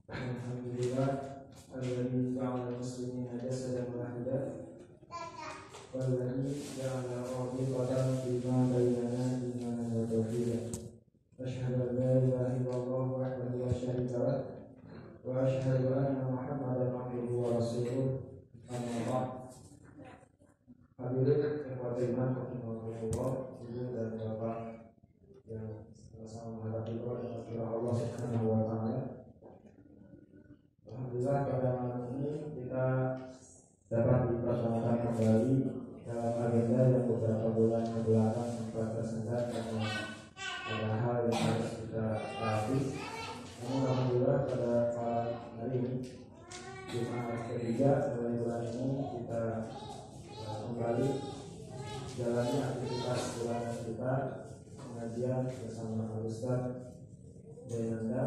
Alhamdulillah alladzi ja'ala muslimina jasadan wahida walladzi ja'ala rafiqatan bima bainana imanan wa tauhida. Asyhadu an la ilaha illallah wahdahu la syarika lah wa asyhadu anna Muhammadan abduhu wa rasuluh. Amma ba'd. Hadirin ikhwatul iman rahimakumullah, ibu dan bapak yang sama menghadapi Allah Subhanahu wa taala. Alhamdulillah pada malam ini kita dapat dipertemukan kembali dalam agenda yang beberapa bulan kebelakang sempat tersendat karena ada hal yang harus kita latih. Namun alhamdulillah pada hari ini Jumat ketiga mulai bulan ini kita kembali jalani aktivitas bulanan kita pengajian bersama Al-Ustaz Jainanda.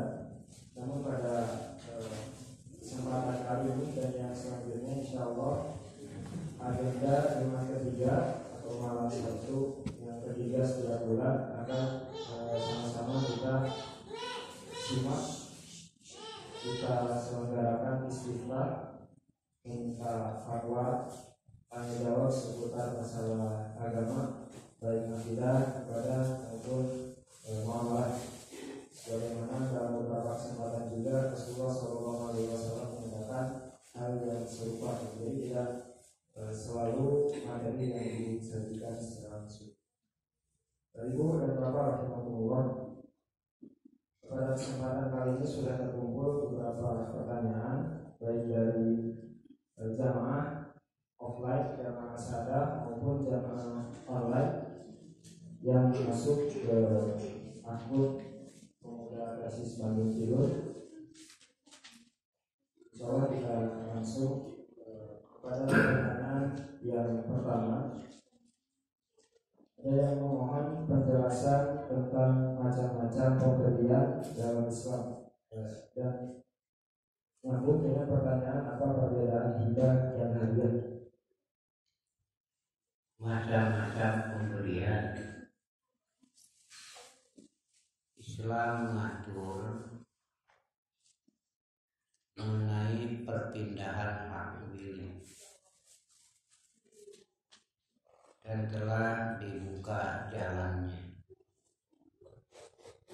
Namun pada kesempatan kali ini dan yang selanjutnya insyaallah agenda Jumat ketiga atau malam Sabtu yang ketiga setiap bulan akan sama-sama kita simak, kita selenggarakan istighfar, minta fatwa, tanya jawab seputar masalah agama baik akidah, ibadah maupun muamalah. Sebagaimana dalam beberapa kesempatan juga Rasulullah SAW mengatakan hal yang serupa. Jadi tidak selalu materi yang disajikan secara langsung. Ibu dan bapak rahimakumullah, pada kesempatan kali ini sudah terkumpul beberapa pertanyaan baik dari jamaah offline, jamaah sadar maupun jamaah online yang masuk ke akun Pemuda Basis Bandung Timur. Insyaallah kita langsung kepada pertanyaan yang pertama. Ada yang memohon penjelasan tentang macam-macam pemberian dalam Islam dan nyambung dengan pertanyaan apa perbedaan hibah dan hadiah. Macam-macam pemberian Islam mengatur mengenai perpindahan hak milik dan telah dibuka jalannya.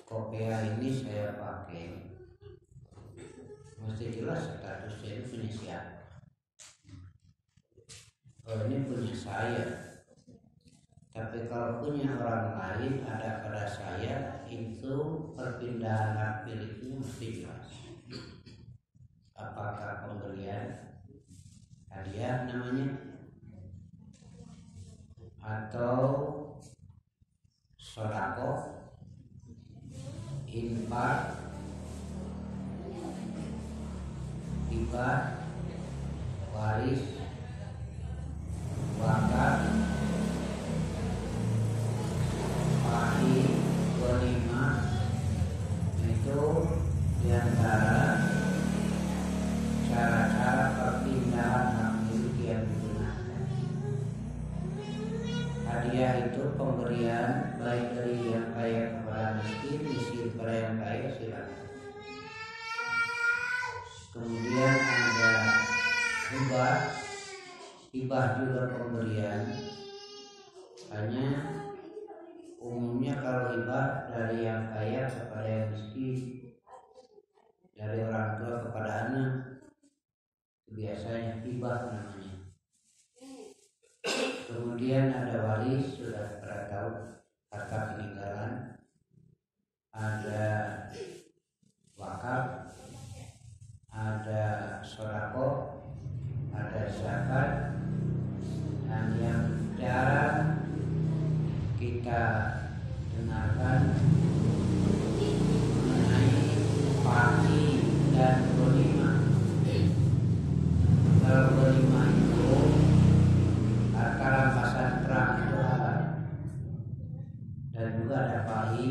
Kopea ini saya pakai, mesti jelas statusnya ini punya siapa. Oh, ini punya saya. Tapi kalau punya orang lain ada pada saya, itu perpindahan hak miliknya mesti jelas. Apakah pemberian hadiah namanya, atau sedekah, infak, hibah, waris, wakaf, ghanimah, itu diantara cara-cara perpindahan hak milik yang digunakan. Hadiah itu pemberian baik dari yang kaya kepada miskin, miskin kepada yang kaya, silakan. Kemudian ada hibah, hibah juga pemberian. Hanya umumnya kalau hibah dari yang kaya kepada yang miskin, dari orang tua kepada anak, biasanya hibah namanya. Kemudian ada waris, sudah pada tahu, harta peninggalan. Ada wakaf, ada sedekah, ada zakat. Dan yang jarang kita dengarkan mengenai parti dan ghanimah. Kalau ghanimah itu harta rampasan perang itu halal, dan juga ada pahi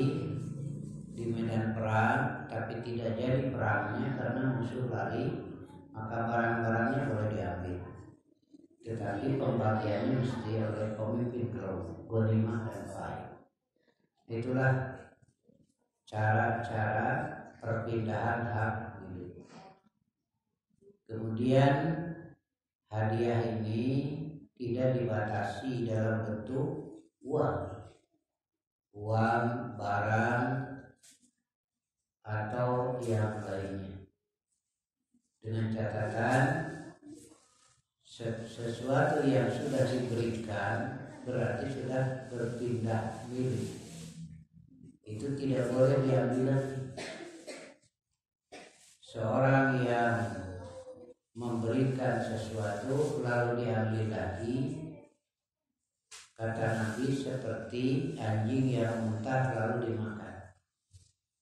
di medan perang tapi tidak jadi perangnya karena musuh lari, maka barang-barangnya boleh diambil, tetapi pembagiannya mesti oleh pemimpin kelompok, ghanimah dan pahi. Itulah cara-cara perpindahan hak milik. Kemudian hadiah ini tidak dibatasi dalam bentuk uang, barang, atau yang lainnya. Dengan catatan sesuatu yang sudah diberikan berarti sudah berpindah milik. Itu tidak boleh diambil lagi. Seorang yang memberikan sesuatu lalu diambil lagi, kata Nabi, seperti anjing yang muntah lalu dimakan.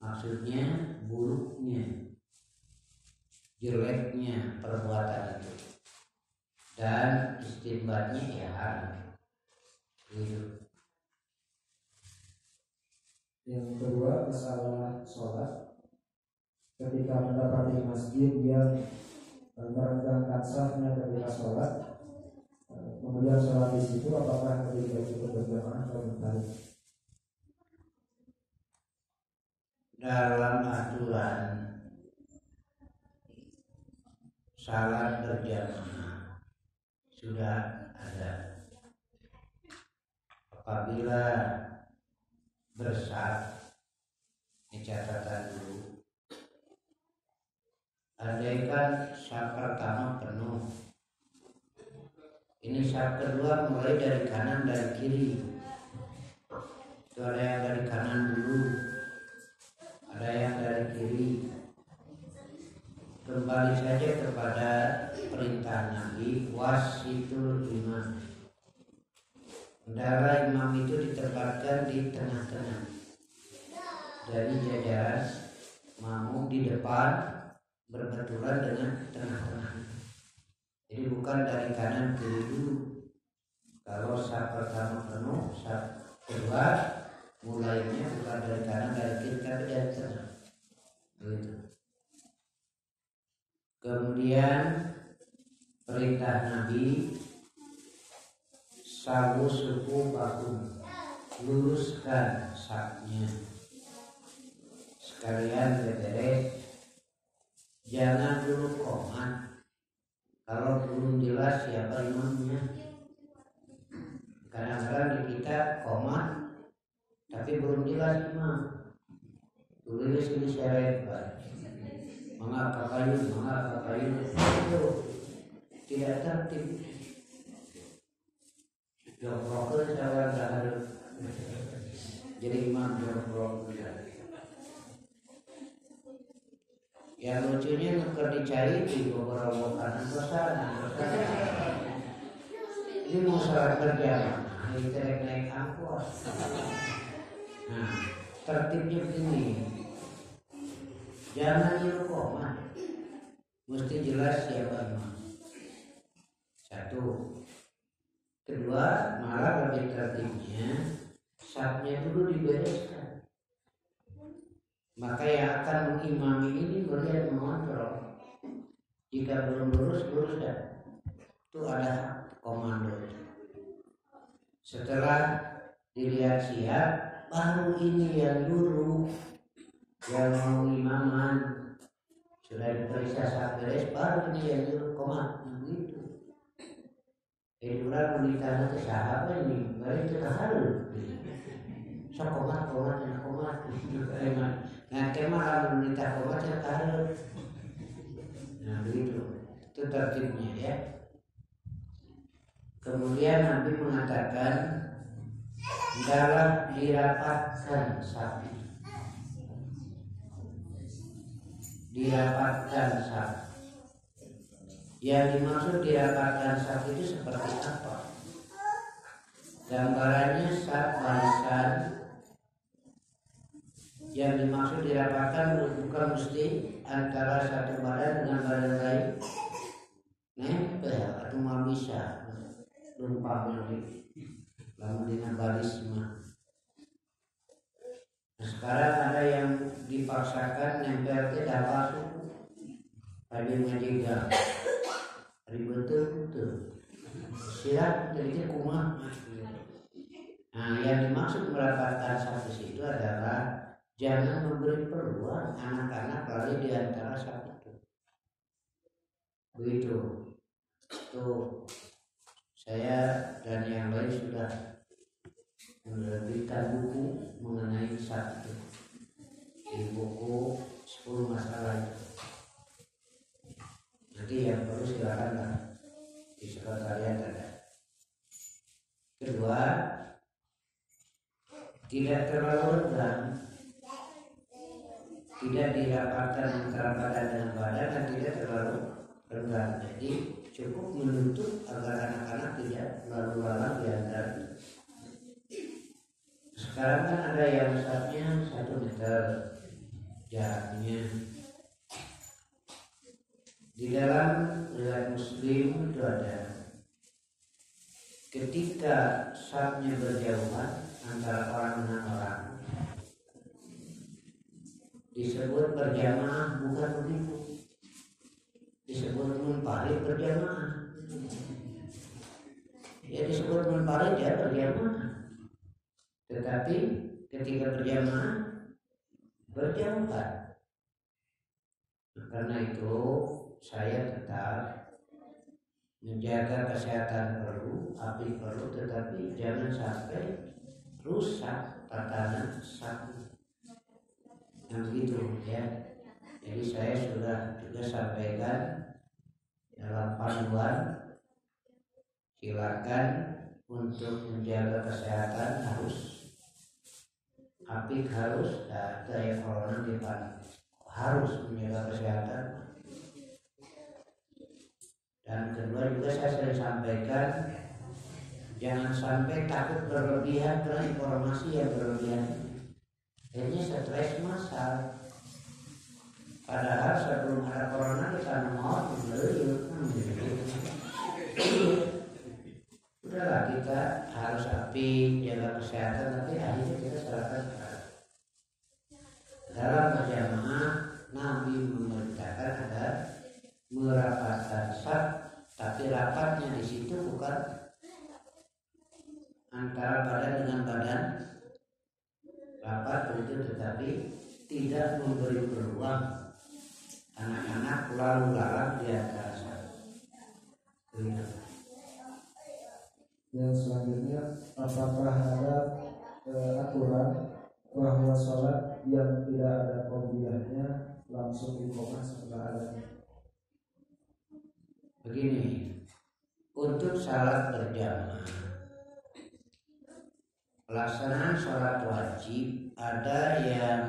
Maksudnya buruknya, jeleknya perbuatan itu, dan istinbatnya ya haram. Gitu. Yang kedua, masalah sholat. Ketika mendapati masjid yang merenggangkan safnya ketika sholat, kemudian sholat di situ, apakah lebih baik itu berjamaah atau bertarik? Dalam aturan salat berjamaah sudah ada. Apabila bersaf, ini catatan dulu. Andaikan saf pertama penuh, ini saf kedua mulai dari kanan dan kiri. Itu ada yang dari kanan dulu, ada yang dari kiri. Kembali saja kepada perintah Nabi, wasitul imam. Hendaklah imam itu ditempatkan di tengah-tengah dari jajaran makmum di depan, berbenturan dengan tengah-tengah. Jadi bukan dari kanan kiri dulu. Kalau saf pertama penuh, saf kedua mulainya bukan dari kanan dari kiri tapi dari tengah. Begitu. Kemudian perintah Nabi, sawu suku bakum, luruskan safnya. Sekalian beberes, jangan dulu qomat kalau belum jelas siapa imamnya. Kadang-kadang di kita qomat tapi belum jelas imam. Tulis ini syarat, mengapa kayu itu tidak tertib. Jongkok saya harus jadi imam jongkok. Yang lucunya nuker dicari di beberapa kanan kosan. Ini mau sholat berjamaah, ini naik angkot. Nah, tertibnya begini. Jangan qomat, mesti jelas siapa imam. Satu. Kedua, malah lebih tertibnya safnya dulu dibereskan. Maka yang akan mengimami ini melihat mengontrol. Jika belum lurus, lurus dah. Itu ada komando. Setelah dilihat siap, baru ini yang dulu yang mau imaman sudah diperiksa saf beres, baru ini yang dulu komat. Begitu. Orang menikah nanti sahabat ini, baru itu taharu. So komat. Nah, kemana menikah komat ya taharu. Nah, begitu. Itu tertibnya ya. Kemudian Nabi mengatakan, hendaklah dirapatkan sapi. Dirapatkan saf. Yang dimaksud dirapatkan saf itu seperti apa? Gambarannya saf barisan. Yang dimaksud dirapatkan bukan mesti antara satu badan dengan badan lain. Nempel atau mau bisa lumpang lagi. Lalu dengan barisma. Nah, sekarang ada yang dipaksakan nempel ke dalam suku. Ada ngajiga. Ribet betul. Siap jadi kumah. Nah, yang dimaksud merapatkan satu itu adalah jangan memberi peluang anak-anak lari di antara satu. Begitu. Tuh saya dan yang lain sudah menerbitkan buku mengenai sat itu di buku 10 masalah itu. Nanti yang perlu silakan lah di sekretariat ada. Kedua, tidak terlalu renggang, tidak dirapatkan antara badan dengan badan dan tidak terlalu renggang. Jadi cukup menutup agar anak-anak tidak lalu lalang di antara. Sekarang kan ada yang besarnya 1 meter jaraknya. Di dalam riwayat Muslim itu ada ketika safnya berjauhan antara orang dengan orang disebut berjamaah, bukan begitu. Disebut munfarid berjamaah. Ya disebut munfarid ya berjamaah. Tetapi ketika berjamaah berjauhan. Karena itu saya tetap menjaga kesehatan perlu, api perlu, tetapi jangan sampai rusak tatanan saf. Yang begitu ya. Jadi saya sudah juga sampaikan dalam panduan, silakan untuk menjaga kesehatan harus api harus daya corona harus menjaga kesehatan. Dan kedua juga saya sering sampaikan jangan sampai takut berlebihan karena informasi yang berlebihan. Ini stres massal. Padahal sebelum ada corona kita mau udahlah kita harus api jaga kesehatan, tapi akhirnya kita serahkan dalam berjamaah. Nabi memerintahkan agar merapatkan saf, tapi rapatnya di situ bukan antara badan dengan badan, rapat begitu, tetapi tidak memberi peluang anak-anak lalu lalang di antara saf. Yang selanjutnya, apakah ada aturan bahwa sholat yang tidak ada qobliyahnya langsung diqomah setelah azan? Begini, untuk salat berjamaah, pelaksanaan sholat wajib ada yang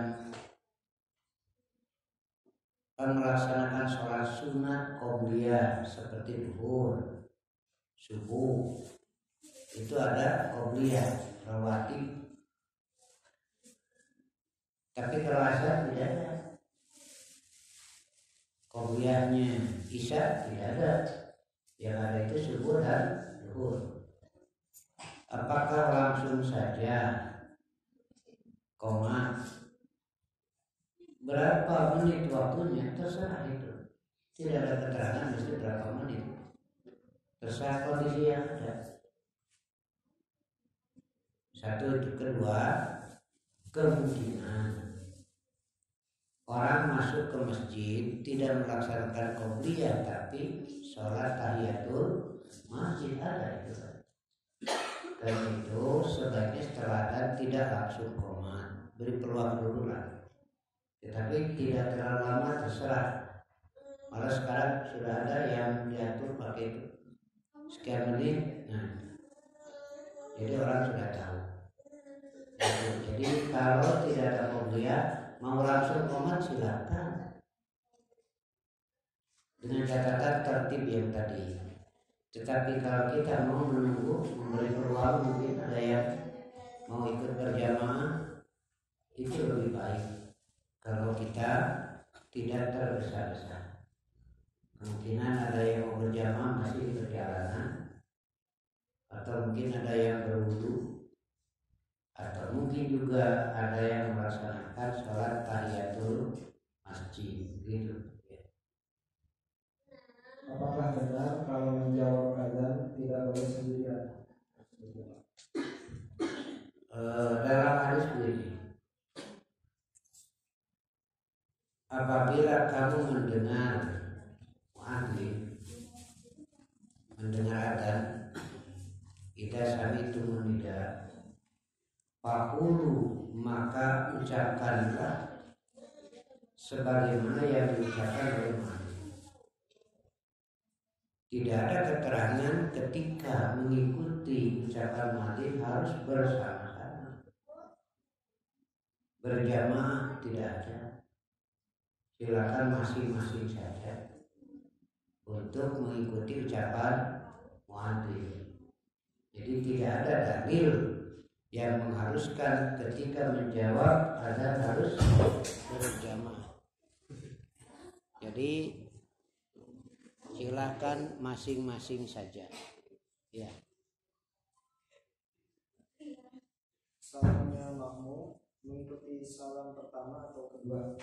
melaksanakan sholat sunat qobliyah seperti duhur, subuh, itu ada qobliyah rawatib. Tapi kalau asar tidak ada qobliyahnya, isya tidak ada, yang ada itu subuh dan duhur. Apakah langsung saja qomat? Berapa menit waktunya terserah itu, tidak ada keterangan mesti berapa menit, terserah kondisi yang ada. Satu itu. Kedua, kemungkinan orang masuk ke masjid tidak melaksanakan qobliyah tapi sholat tahiyatul masjid, ada itu. Dan itu sebaiknya setelah dan tidak langsung qomat, beri peluang dulu lah. Tetapi tidak terlalu lama, terserah. Malah sekarang sudah ada yang diatur pakai itu sekian menit. Nah, jadi orang sudah tahu. Jadi kalau tidak ada qobliyah, mau langsung qomat silakan, dengan catatan tertib yang tadi. Tetapi kalau kita mau menunggu, memberi peluang, mungkin ada yang mau ikut berjamaah, itu lebih baik. Kalau kita tidak tergesa-gesa, kemungkinan ada yang mau berjamaah masih di perjalanan, atau mungkin ada yang berwudu, atau mungkin juga ada yang melaksanakan sholat tahiyatul masjid, gitu. Apakah benar kalau menjawab azan tidak boleh sendirian? Dalam hadis begini, apabila kamu mendengar muadzin ucapkanlah sebagaimana yang diucapkan oleh Muadzin. Tidak ada keterangan ketika mengikuti ucapan muadzin harus bersama-sama, berjamaah, tidak ada. Silakan masing-masing saja untuk mengikuti ucapan muadzin. Jadi tidak ada dalil yang mengharuskan ketika menjawab azan harus berjamaah. Jadi silakan masing-masing saja. Ya. Salamnya makmum mengikuti salam pertama atau kedua?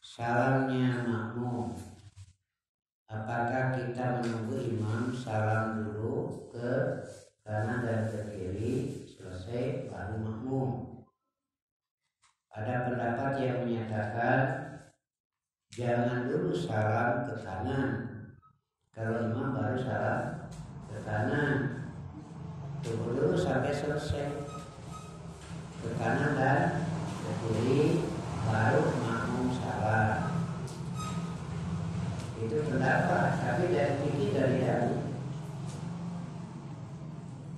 Salamnya makmum, apakah kita menunggu imam salam dulu ke kanan dan ke kiri selesai baru makmum? Ada pendapat yang menyatakan jangan dulu salam ke kanan, kalau imam baru salam ke kanan, tunggu dulu sampai selesai ke kanan dan ke kiri baru makmum salam. Itu pendapat, tapi dari fikih dari dalil.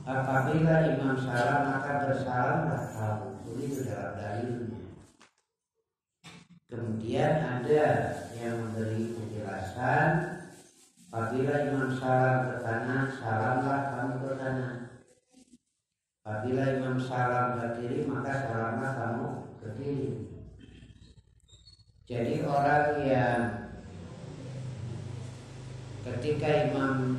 Apabila imam salam maka bersalamlah kamu, itu dalam dalilnya. Kemudian ada yang memberi penjelasan, apabila imam salam ke kanan, salamlah kamu ke kanan. Apabila imam salam ke kiri, maka salamlah kamu ke kiri. Jadi orang yang ketika imam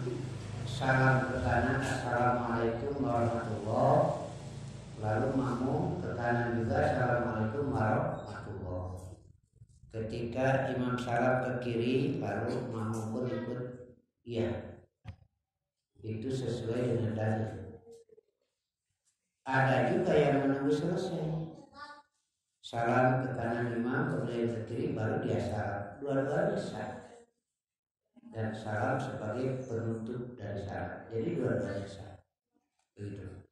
salam ke kanan, assalamualaikum warahmatullahi, lalu makmum ke kanan juga, assalamualaikum warahmatullahi. Ketika imam salam ke kiri, lalu makmum pun ikut, iya, itu sesuai dengan dalil. Ada juga yang menunggu selesai, salam ke kanan imam, kemudian ke kiri, baru dia salam. Dua-duanya sah, dan salam sebagai penutup dari salam. Jadi dua-duanya sah. Begitu.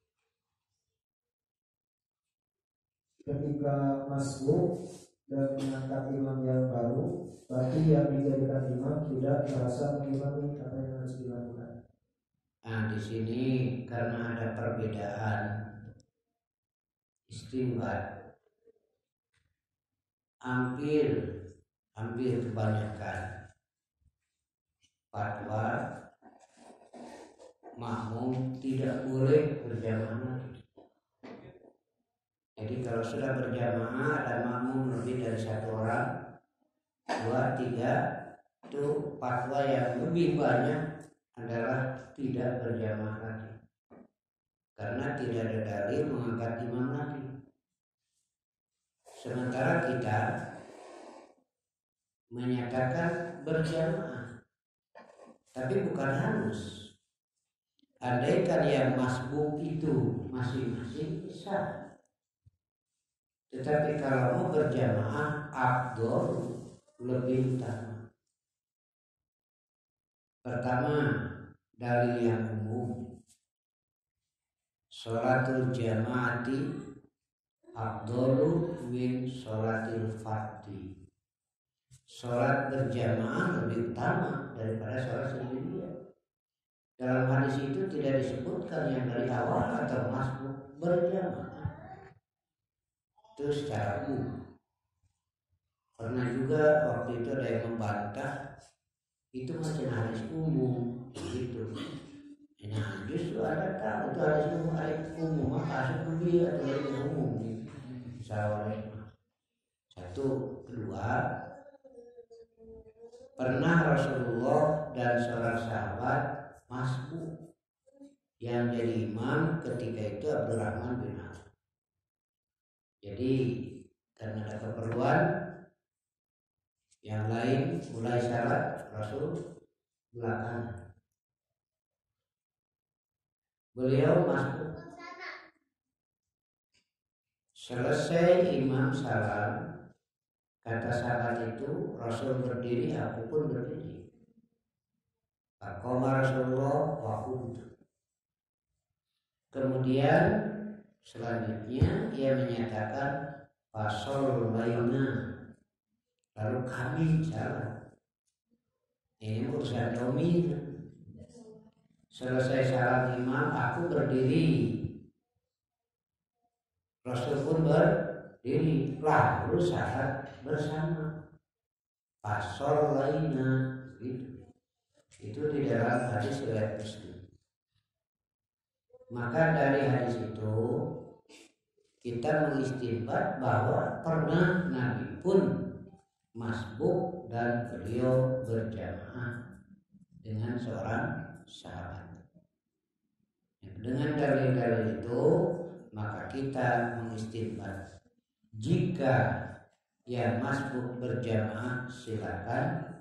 Ketika masbuk dan mengangkat imam yang baru, berarti yang dijadikan imam tidak merasa mengimami, apa yang harus dilakukan? Nah, di sini karena ada perbedaan istimbat, hampir kebanyakan fatwa makmum tidak boleh berjamaah. Jadi kalau sudah berjamaah ada makmum lebih dari satu orang, 2, 3, itu fatwa yang lebih banyak adalah tidak berjamaah lagi, karena tidak ada dalil mengangkat imam lagi. Sementara kita menyatakan berjamaah, tapi bukan harus. Andaikan yang masbuk itu masing-masing bisa. Tetapi kalau mau berjamaah, afdol, lebih utama. Pertama, dalil yang umum, sholatul jamaati afdolu min sholatil fardhi. Sholat berjamaah lebih utama daripada sholat sendirian. Dalam hadis itu tidak disebutkan yang dari awal atau masbuk, berjamaah. Itu secara umum. Pernah juga waktu itu ada yang membantah itu macam hadis umum gitu. Nah, justru ada tahu itu hadis umum maka asal lebih atau lebih umum. Assalamualaikum. Satu, kedua, pernah Rasulullah dan seorang sahabat masbuk, yang jadi imam ketika itu Abdurrahman bin Auf. Jadi karena ada keperluan yang lain mulai salat, Rasul belakangan. Beliau masuk. Selesai imam salam, kata sahabat itu, Rasul berdiri, aku pun berdiri. Faqama Rasulullah wa qumtu. Kemudian selanjutnya ia menyatakan, Fasol lainnya, lalu kami salat. Ini urusan domin. Selesai salat imam, aku berdiri. Rasul pun berdiri, lalu salat bersama. Fasol lainnya, gitu. Itu di dalam hadis riwayat Muslim. Maka dari hadis itu kita mengistinbat bahwa pernah Nabi pun masbuk dan beliau berjamaah dengan seorang sahabat. Dengan dalil-dalil itu maka kita mengistinbat jika yang masbuk berjamaah silakan,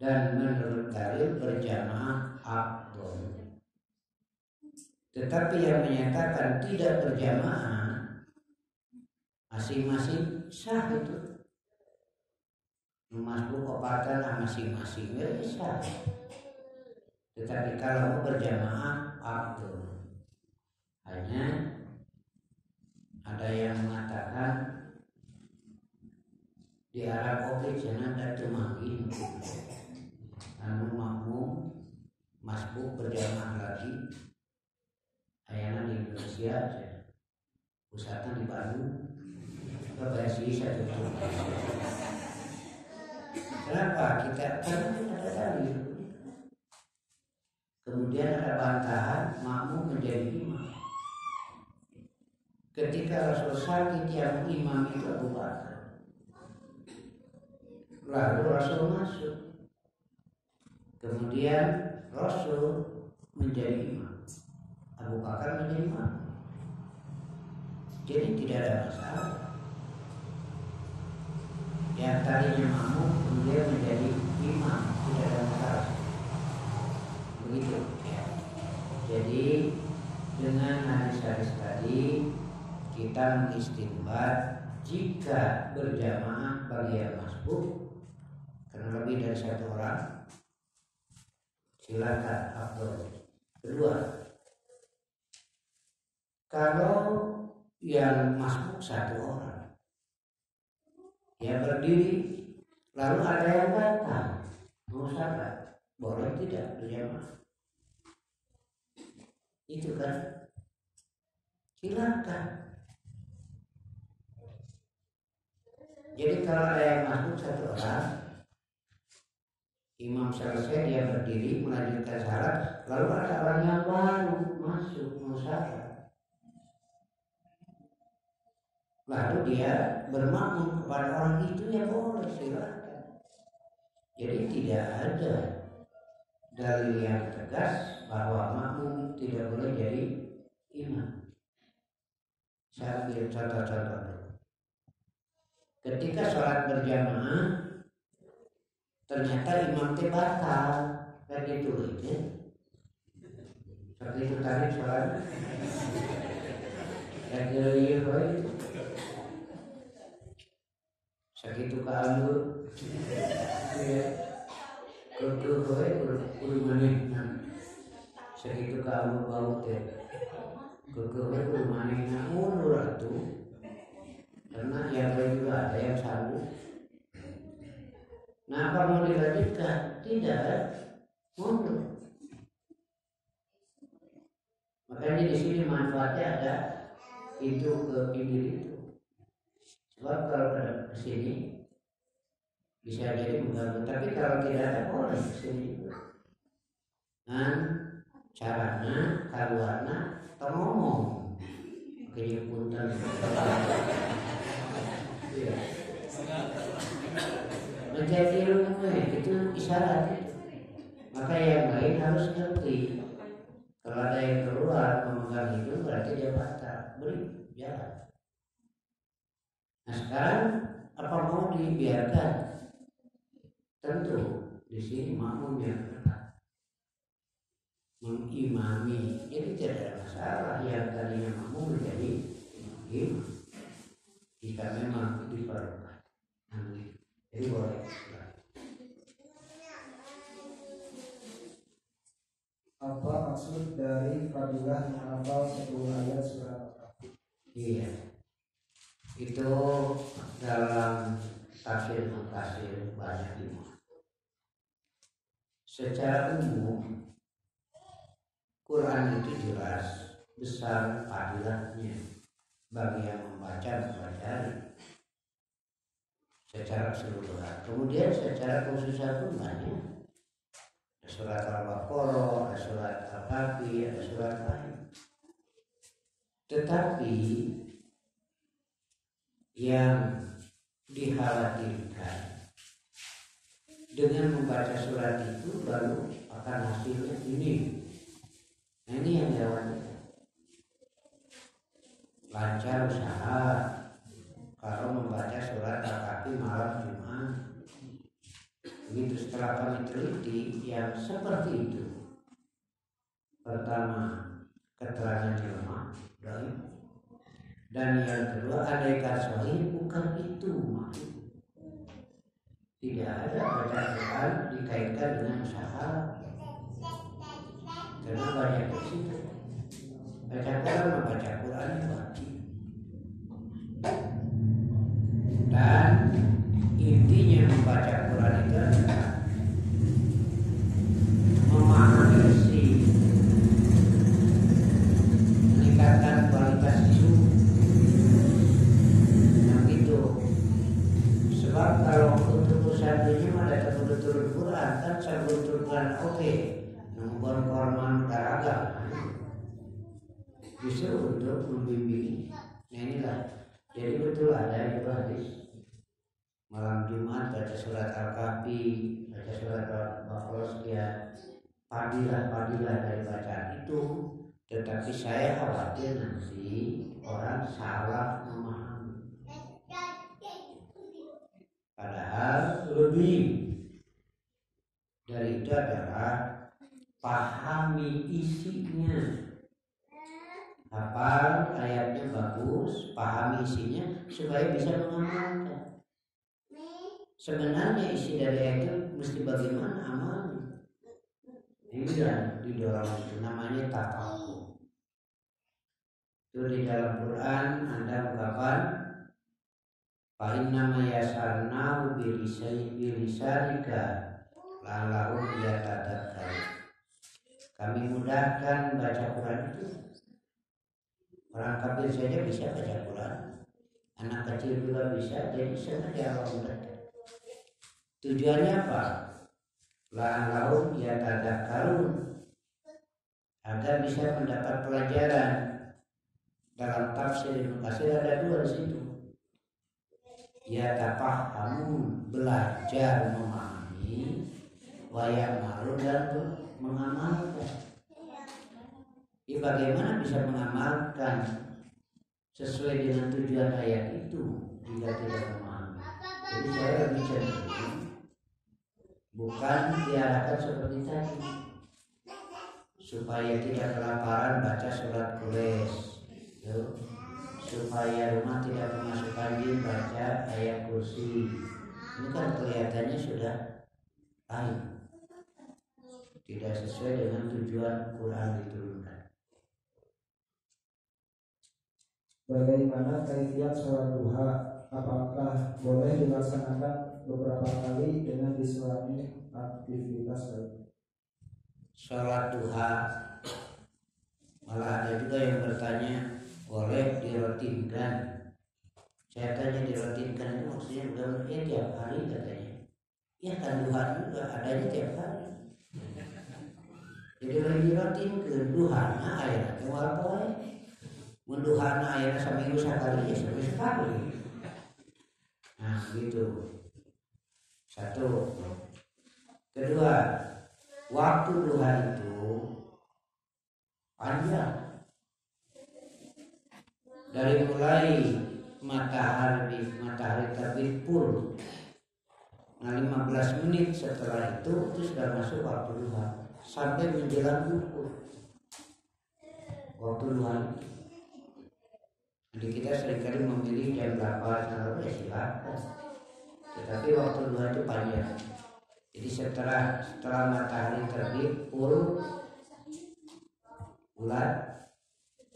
dan menurut dalil berjamaah afdol. Tetapi yang menyatakan tidak berjamaah masing-masing sah itu. Masbuk opatan masing-masing sah. Tetapi kalau berjamaah afdol. Hanya ada yang mengatakan di Arab oke jangan ada tumangin. Anu makmum masbuk berjamaah lagi. Ayana di Indonesia, pusatnya di Bandung, berversi satu. Kenapa kita? Karena ada dalil. Kemudian ada bantahan makmum menjadi imam. Ketika Rasul sakit yang imam itu Abu Bakar, lalu Rasul masuk. Kemudian Rasul menjadi imam. Abu Bakar menjadi imam. Jadi tidak ada masalah. Yang tadinya makmum kemudian menjadi imam, tidak ada masalah. Begitu ya. Jadi dengan hadis-hadis tadi kita mengistinbat jika berjamaah bagi yang masbuk karena lebih dari satu orang silakan afdol. Kedua, kalau yang masbuk satu orang, ya berdiri, lalu ada yang datang, mau salat, boleh tidak berjamaah? Itu kan, silakan. Jadi kalau ada yang masbuk satu orang, imam selesai dia berdiri melanjutkan salat, lalu ada orang yang baru masuk mau salat. Lalu dia bermakmum kepada orang itu, ya boleh silakan. Jadi tidak ada dalil yang tegas bahwa makmum tidak boleh jadi imam. Saya ambil contoh-contoh. Ketika sholat berjamaah, ternyata imam itu batal, kan gitu ya. Seperti itu tadi sholat. Dan itu. Sakitu kalu ya kudu kowe kudu maneh sakitu kalu bau teh kudu kowe kudu maneh ngono ratu karena yang lain juga ada yang sanggup. Nah, apa mau dilanjutkan? Tidak, ngono. Makanya di sini manfaatnya ada itu ke pinggir itu. Sebab kalau ada ke sini bisa jadi mengganggu, tapi kalau tidak ada boleh ke sini. Dan caranya, kaluarnya, ngomong, kenyupuntan. Ya. Menjadi ilmu itu isyarat. Maka yang lain harus ngerti. Kalau ada yang keluar memegang itu berarti dia batal, beri jalan. Nah sekarang apa mau dibiarkan? Tentu di sini makmum yang berhak mengimami, jadi tidak ada masalah yang tadinya makmum menjadi imam jika memang diperlukan. Jadi boleh. Apa maksud dari fadilah menghafal 10 ayat surat Al-Kahfi? Iya. itu dalam tafsir banyak dimuat. Secara umum Quran itu jelas besar fadilahnya bagi yang membaca mempelajari secara keseluruhan. Kemudian secara khususnya pun banyak. Ada surat Al-Baqarah, ada surat Al-Kahfi, ada surat lain. Tetapi yang dikhawatirkan dengan membaca surat itu lalu akan hasilnya ini. Nah, ini yang dikhawatirkan. Lancar usaha kalau membaca surat Al-Kahfi malam Jumat. Begitu setelah kami teliti yang seperti itu. Pertama, keterangannya lemah, dan yang kedua andaikan sahih bukan itu. Tidak ada baca Quran dikaitkan dengan usaha. Karena banyak di situ. Baca Quran itu wajib. Dan intinya membaca Quran itu adalah memahami isi, meningkatkan kualitas hidup. Yang itu. Sebab kalau untuk usaha ini ada betul Quran kan sebelum Quran oke, nomor korban daragam. Justru untuk membimbing. Nah inilah. Jadi betul ada itu hadis. Malam Jumat baca surat Al-Kahfi, baca surat Al-Baqarah sekian. Fadilah dari bacaan itu. Tetapi saya khawatir nanti orang salah memahami. Padahal lebih dari itu adalah pahami isinya. Hafal ayatnya bagus, pahami isinya supaya bisa mengamalkan. Sebenarnya isi dari ayat itu mesti bagaimana amalnya. Ini yang didorong itu namanya tafakkur. Itu di dalam Quran ada ungkapan fa inna ma yasarnahu bilisanika la'allahum yatadakkarun. Kami mudahkan baca Quran itu. Orang kafir saja bisa baca Quran, anak kecil juga bisa, jadi sengaja Allah mudahkan. Tujuannya apa? La'allahum yatadakkarun, agar bisa mendapat pelajaran. Dalam tafsir Ibnu Katsir ada dua di situ. Yatafahhamun, belajar memahami, wa ya'malun, dan mengamalkan. Bagaimana bisa mengamalkan sesuai dengan tujuan ayat itu jika tidak memahami? Jadi saya lebih cenderung bukan diarahkan seperti tadi supaya tidak kelaparan baca surat Quraisy, supaya rumah tidak kemasukan jin baca ayat kursi. Ini kan kelihatannya sudah lain, tidak sesuai dengan tujuan Quran diturunkan. Bagaimana kaifiat sholat duha? Apakah boleh dilaksanakan beberapa kali dengan disurangi aktivitas lain? Sholat duha, malah ada juga yang bertanya boleh dirutinkan. Saya tanya dirutinkan itu maksudnya bukan ya tiap hari katanya. Ya kan duha juga adanya tiap hari. Jadi boleh dirutinkan duha nah ayat walaupun menduhana ayat seminggu sekali ya sekali. Nah gitu. Satu. Kedua, waktu duha itu panjang. Dari mulai matahari terbit pun, nah 15 menit setelah itu sudah masuk waktu duha sampai menjelang duhur. Waktu duha itu. Jadi kita seringkali memilih jam 8 atau ya silakan. Tetapi waktu duha itu panjang. Jadi setelah matahari terbit full bulan,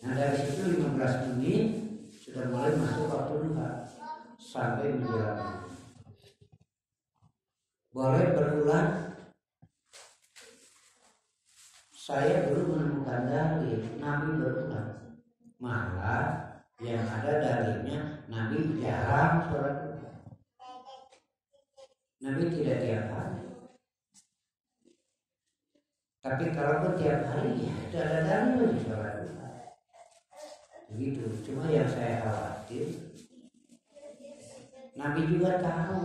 nah dari situ 15 menit sudah mulai masuk waktu duha sampai menjelang. Boleh berulang. Saya belum menemukan dalil Nabi berulang. Malah yang ada dalilnya Nabi jarang sholat duha. Nabi tidak tiap hari. Tapi kalau tiap hari ya tidak ada dalil di sholat duha. Begitu. Cuma yang saya khawatir, Nabi juga tahu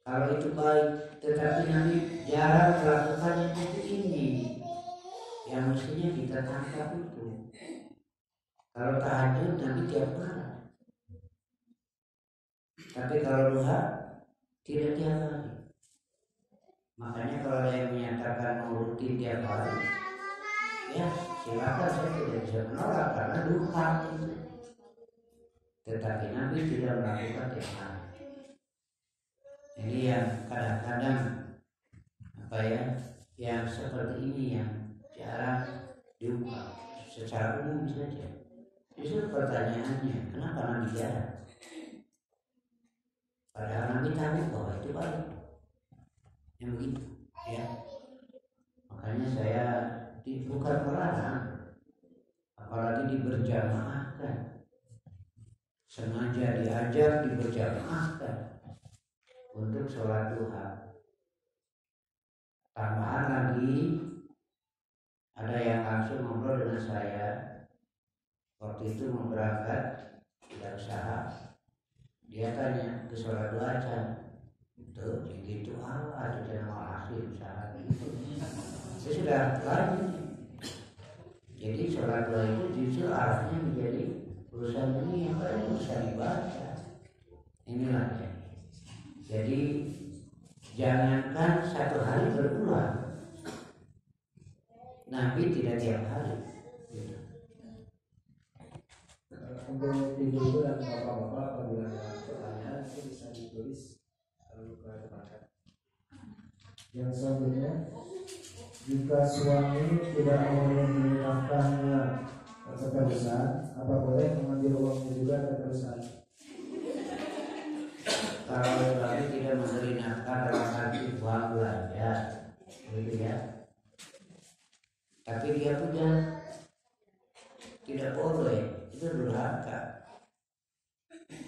kalau itu baik, tetapi Nabi jarang melakukannya itu ini. Yang mestinya kita tangkap itu. Kalau tahajud Nabi tiap malam. Tapi kalau duha tidak tiap hari. Makanya kalau ada yang menyatakan mau rutin tiap hari, ya silakan, saya tidak bisa menolak karena duha itu. Tetapi Nabi tidak melakukan tiap hari. Ini yang kadang-kadang yang seperti ini yang jarang diungkap secara umum saja. Justru pertanyaannya, kenapa Nabi jarang? Padahal Nabi tahu bahwa itu baik. Yang begitu, ya. Makanya saya bukan melarang, apalagi diberjamaahkan. Sengaja diajak diberjamaahkan untuk sholat duha. Tambahan lagi, ada yang langsung ngobrol dengan saya. Waktu itu mau berangkat, tidak usaha. Dia tanya ke sholat duha aja. Itu begitu itu nama asli usaha gitu. Saya sudah lanjut. Jadi sholat duha itu justru arahnya menjadi urusan dunia, pada urusan ibadah. Inilah ya. Jadi jangankan satu hari berulang, Nabi tidak tiap hari. Gitu. Untuk ibu-ibu dan bapak-bapak apabila ada pertanyaan itu bisa ditulis lalu ke depan. Yang selanjutnya, jika suami tidak mau menafkahnya keterusan, apa boleh mengambil uangnya juga keterusan? Kalau suami tidak memberi nafkah dalam arti uang belanja, begitu ya. Tapi dia punya, tidak boleh, itu durhaka.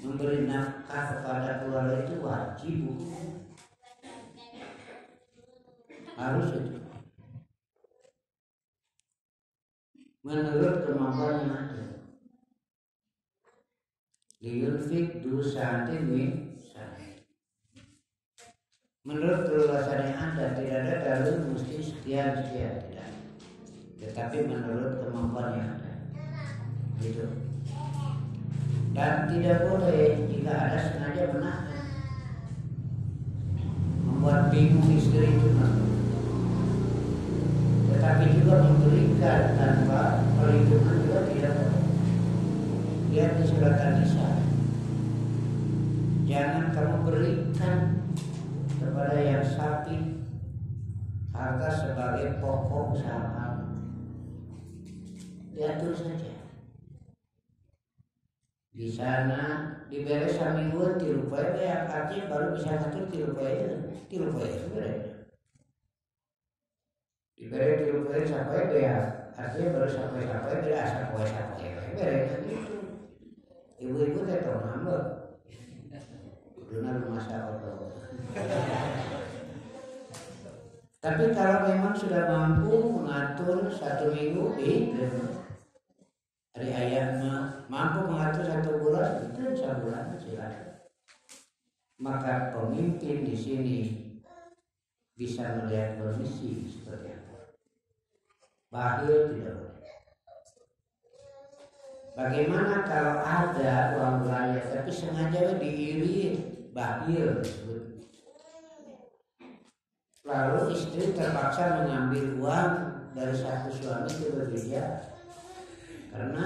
Memberi nafkah kepada keluarga itu wajib, harus itu. Menurut kemampuan yang ada. Liyunfik du sa'atin min sa'ati. Menurut keluasan yang ada, tidak ada dalil mesti sekian tidak. Tetapi menurut kemampuan yang ada, gitu. Dan tidak boleh jika ada sengaja menahan, membuat bingung istri itu, tetapi juga memberikan tanpa perhitungan juga tidak boleh. Lihat di surat An-Nisa, jangan kamu berikan kepada yang sakit harta sebagai pokok usaha kamu. Diatur saja. Di sana diberi samingguan tirupai ya, artinya baru bisa ngatur tirupai sebenarnya. Diberi tirupai sampai ya, artinya baru sampai beda sampai beda gitu. Ibu-ibu saya tahu nambah. Benar masa auto. Tapi kalau memang sudah mampu mengatur 1 minggu, hari ayatnya mampu mengatur 1 bulan, itu 1 bulan silakan. Maka pemimpin di sini bisa melihat kondisi seperti apa. Bakhil tidak boleh. Bagaimana kalau ada uang belanja tapi sengaja diirit, bakhil. Lalu istri terpaksa mengambil uang dari satu suami ke berbeda karena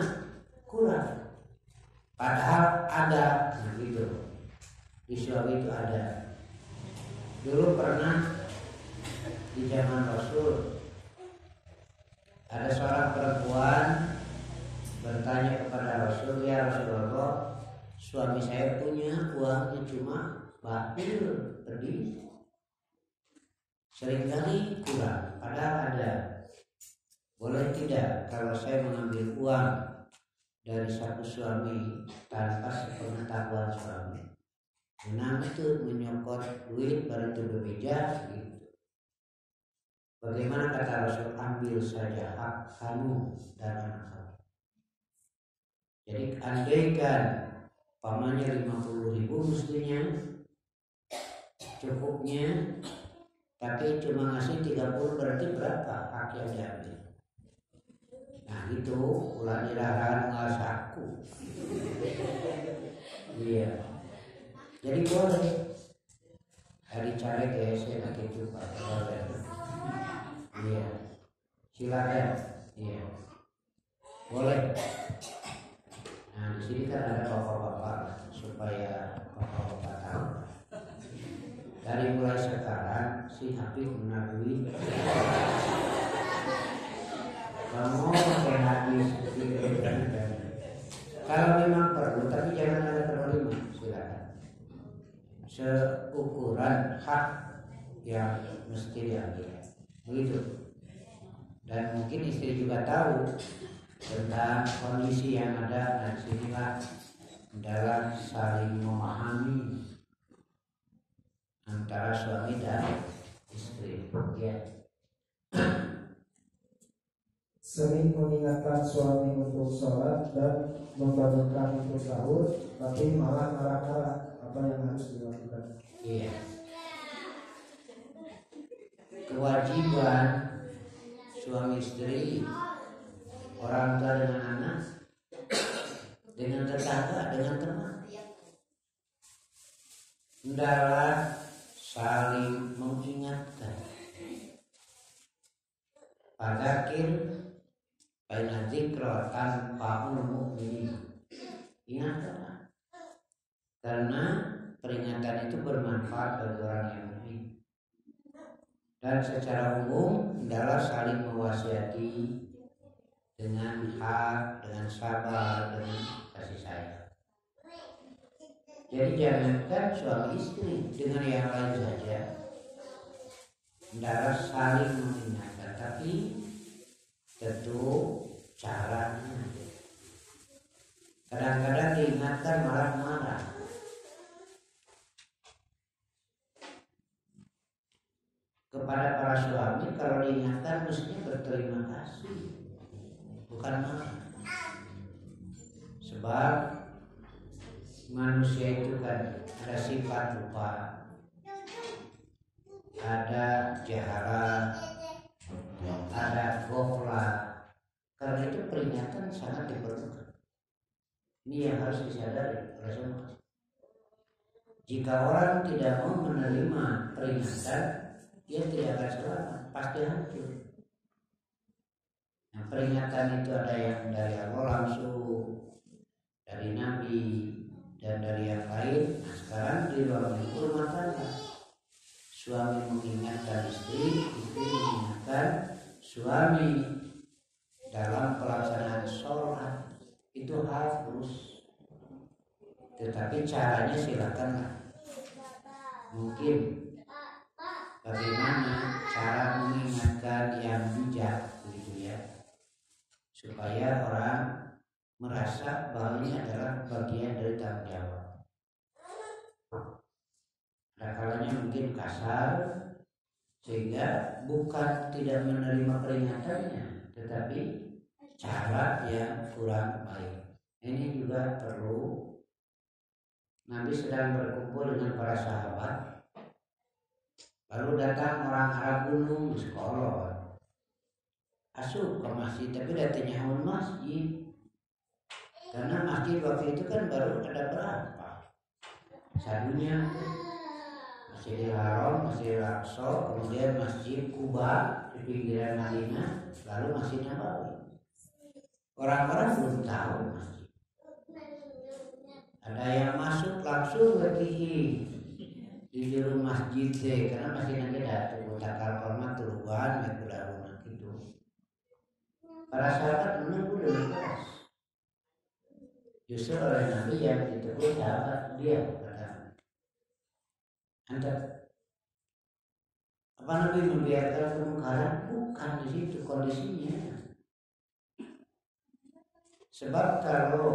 kurang. Padahal ada, gitu. Di suami itu ada. Dulu pernah di zaman Rasul ada seorang perempuan bertanya kepada Rasul, ya Rasul, suami saya punya uangnya cuma batil berdiri, seringkali kurang, padahal ada. Boleh tidak kalau saya mengambil uang dari satu suami tanpa sepengetahuan suami? Menang itu menyokot duit baru itu berbeda gitu. Bagaimana kata Rasul, ambil saja hak kamu dan anak kamu. Jadi andaikan pamannya 50.000 mestinya cukupnya, tapi cuma ngasih 30, berarti berapa hak yang diambil? Nah itu ulah dilarang ngasaku. Iya. Jadi boleh. Hari cari ke saya nak itu Pak. Iya. Silakan. Iya. Boleh. Nah di sini kan ada bapak-bapak supaya bapak-bapak tahu. Dari mulai sekarang si Habib menagih kamu pakai hadis kalau memang perlu, tapi jangan ada terlalu, silakan. Seukuran hak yang mesti diambil, begitu. Dan mungkin istri juga tahu tentang kondisi yang ada, dan sinilah dalam saling memahami antara suami dan istri. Ya. Sering mengingatkan suami untuk sholat dan membangunkan untuk sahur, tapi malah marah-marah. Apa yang harus dilakukan? Iya. Kewajiban suami istri, orang tua dengan anak, dengan tetangga, dengan teman, hendaklah saling mengingatkan. Fadzakir baina dzikra tanfa'ul mu'minin. Ingatlah, karena peringatan itu bermanfaat bagi orang yang mukmin. Dan secara umum adalah saling mewasiati dengan hak, dengan sabar, dengan kasih sayang. Jadi jangankan suami istri, dengan yang lain saja hendaklah saling mengingatkan, tapi tentu caranya. Kadang-kadang diingatkan malah marah. Kepada para suami kalau diingatkan mestinya berterima kasih, bukan marah. Sebab manusia itu kan ada sifat lupa, ada jahalah, ada ghaflah. Karena itu peringatan sangat diperlukan. Ini yang harus disadari oleh semua. Jika orang tidak mau menerima peringatan, dia tidak akan selamat, pasti hancur. Nah, peringatan itu ada yang dari Allah langsung, dari Nabi, dan dari yang lain. Nah, sekarang di ruang rumah tangga, suami mengingatkan istri, istri mengingatkan suami dalam pelaksanaan sholat itu harus. Tetapi caranya silakanlah. Mungkin bagaimana cara mengingatkan yang bijak, begitu ya, supaya orang merasa bahwa ini adalah bagian dari tanggung jawab. Ada kalanya mungkin kasar sehingga bukan tidak menerima peringatannya, tetapi cara yang kurang baik. Ini juga perlu. Nabi sedang berkumpul dengan para sahabat, lalu datang orang Arab gunung di sekolah, asup ke masjid, tapi datanya awal masjid. Karena masjid waktu itu kan baru ada berapa? Sadunya Masjidil Haram, Masjidil Aqsa, kemudian Masjid Kuba di pinggiran Madinah, lalu Masjid Nabawi. Orang-orang belum tahu masjid. Ada yang masuk langsung berkihi di juru masjid deh, karena masjid nanti ada tuh takal format turuan, mekudaun gitu. Para sahabat menunggu dengan keras. Justru oleh Nabi yang ditegur sahabat dia kata, Anda apa Nabi membiarkan kemungkaran? Bukan di situ kondisinya. Sebab kalau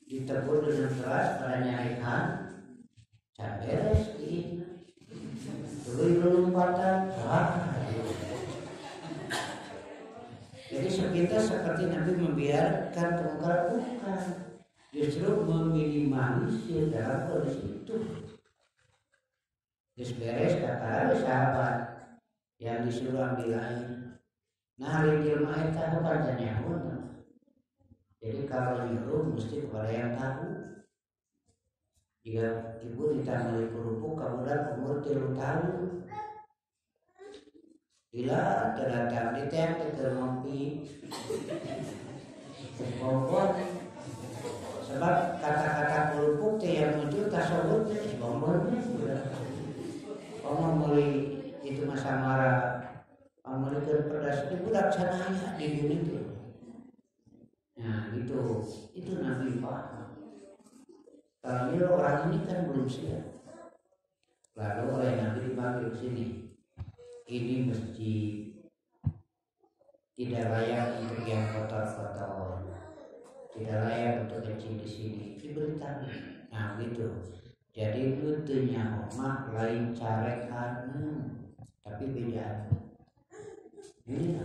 ditegur dengan keras pada nyarikan, beres ini. Dulu lompatan, jadi sepintas seperti Nabi membiarkan kemungkaran, bukan, justru meminimalisir dalam kondisi itu. Beres kata sahabat yang disuruh ambil air. Nah hari jelma itu bukan nyahun. Jadi kalau nyuruh mesti kepada yang tahu. Jika ibu ditangani kerupuk kemudian umur 3 tahun. Bila terdatang di tiang ngopi kompor. Sebab kata-kata kerupuk yang muncul tasawufnya bombolnya. Orang mulai itu masa marah, orang mulai pedas itu budak sananya di dunia itu. Nah itu Nabi paham. Kalau orang ini kan belum siap. Lalu oleh Nabi dipanggil ke sini. Ini masjid tidak layak untuk yang kotor-kotor, tidak layak untuk kecil di sini. Diberitahu. Nah gitu. Jadi butuhnya hormat lain carekan, tapi beda. Ini.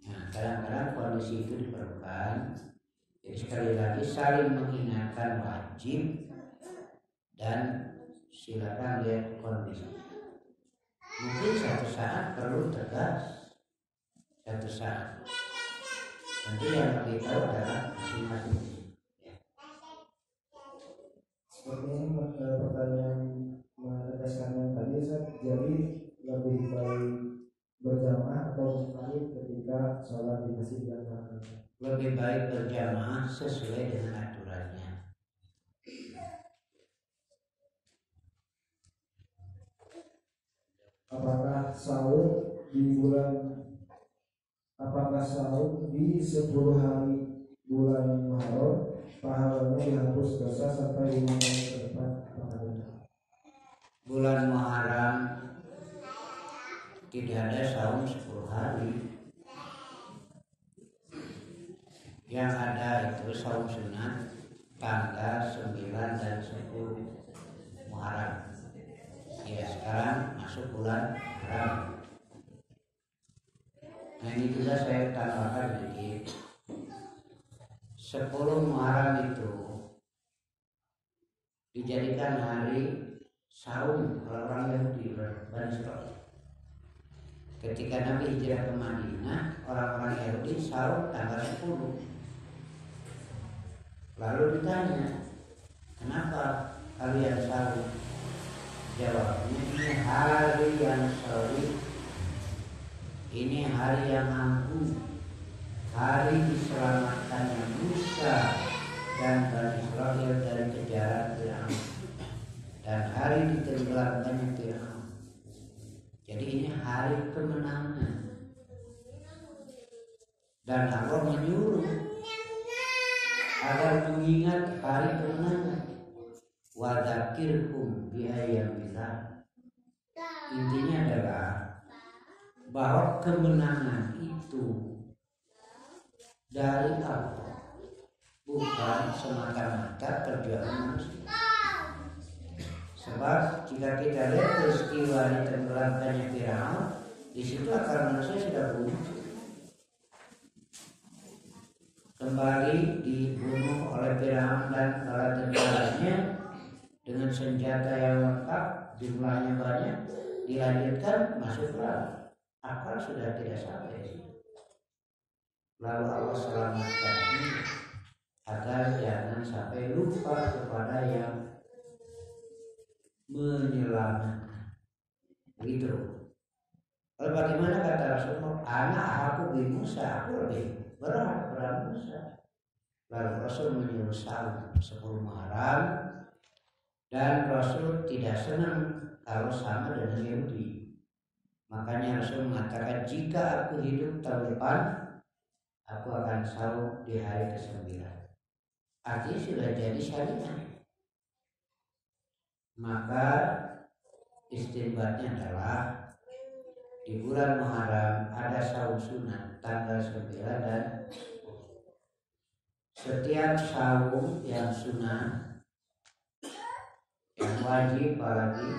Nah kadang-kadang kondisi itu diperlukan. Jadi sekali lagi saling mengingatkan wajib dan silakan lihat kondisi. Mungkin satu saat perlu tegas, satu saat. Nanti yang lebih tahu adalah masing-masing. Seperti ini pertanyaan menegaskan yang tadi, jadi lebih baik berjamaah atau mustahil ketika sholat di masjid yang mana? Lebih baik berjamaah sesuai dengan aturannya. Apakah sahur di 10 hari bulan Muharram pahalanya dihapus dosa sampai 5 tahun ke depan? Bulan Muharram tidak ada saum 10 hari. Yang ada itu saum sunat tanggal 9 dan 10 Muharram. Ya sekarang masuk bulan Muharram. Nah ini juga saya tambahkan sedikit. 10 Muharram itu dijadikan hari saum orang-orang Yahudi, Bani Israil. Ketika Nabi hijrah ke Madinah, orang-orang Yahudi saum tanggal 10. Lalu ditanya, kenapa kalian saum? Jawabnya, ini hari yang sorry, ini hari yang agung, hari diselamatkannya Musa dan Bani Israil dari kejaran Firaun, dan hari ditenggelamkannya Firaun. Jadi ini hari kemenangan. Dan Allah menyuruh agar mengingat hari kemenangan. Wa dzakirhum biayyamillah. Intinya adalah bahwa kemenangan itu dari Allah, bukan semata-mata perjuangan manusia. Sebab jika kita lihat peristiwa ditenggelamkannya Firaun, di situ akal manusia sudah buntu. Kembali dibunuh oleh Firaun dan para tentaranya dengan senjata yang lengkap, jumlahnya banyak, dilanjutkan masuk laut. Akal sudah tidak sampai. Lalu Allah selamatkan ini agar jangan sampai lupa kepada yang menyelamatkan. Begitu. Lalu bagaimana kata Rasulullah? Anak aku bin Musa, aku lebih berhak kepada Musa. Lalu Rasul menyuruh saum 10 Muharram, dan Rasul tidak senang kalau sama dengan Yahudi. Makanya Rasul mengatakan, jika aku hidup tahun depan, aku akan saum di hari ke-9. Artinya sudah jadi syariat. Maka istinbatnya adalah di bulan Muharram ada saum sunat tanggal 9 dan 10. Setiap saum yang sunat, yang wajib apalagi,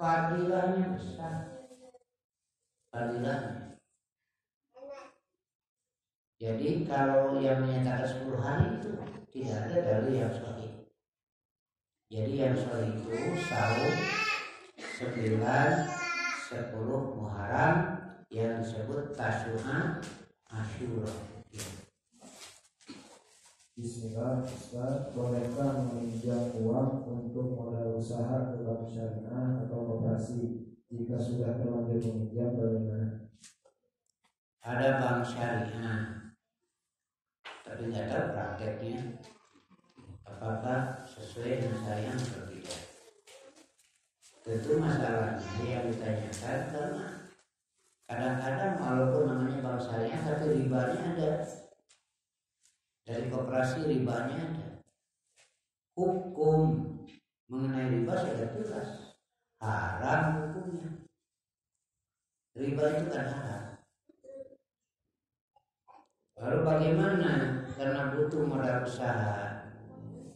fadilahnya besar. Fadilahnya. Jadi kalau yang menyatakan 10 hari itu tidak ada dalil yang sahih. Jadi yang sahih itu saum 9, 10 Muharram yang disebut Tasyu'a Asyura. Bismillah, Ustaz, bolehkah meminjam uang untuk modal usaha ke bank syariah atau koperasi? Jika sudah terlanjur meminjam, bagaimana? Ada bank syariah, tapi nggak tahu prakteknya apakah sesuai dengan syariah atau tidak. Tentu masalahnya yang ditanyakan karena kadang-kadang walaupun namanya bank syariah tapi ribanya ada. Dari koperasi ribanya ada. Hukum mengenai riba sudah jelas, haram hukumnya. Riba itu kan haram. Lalu bagaimana? Karena butuh modal usaha,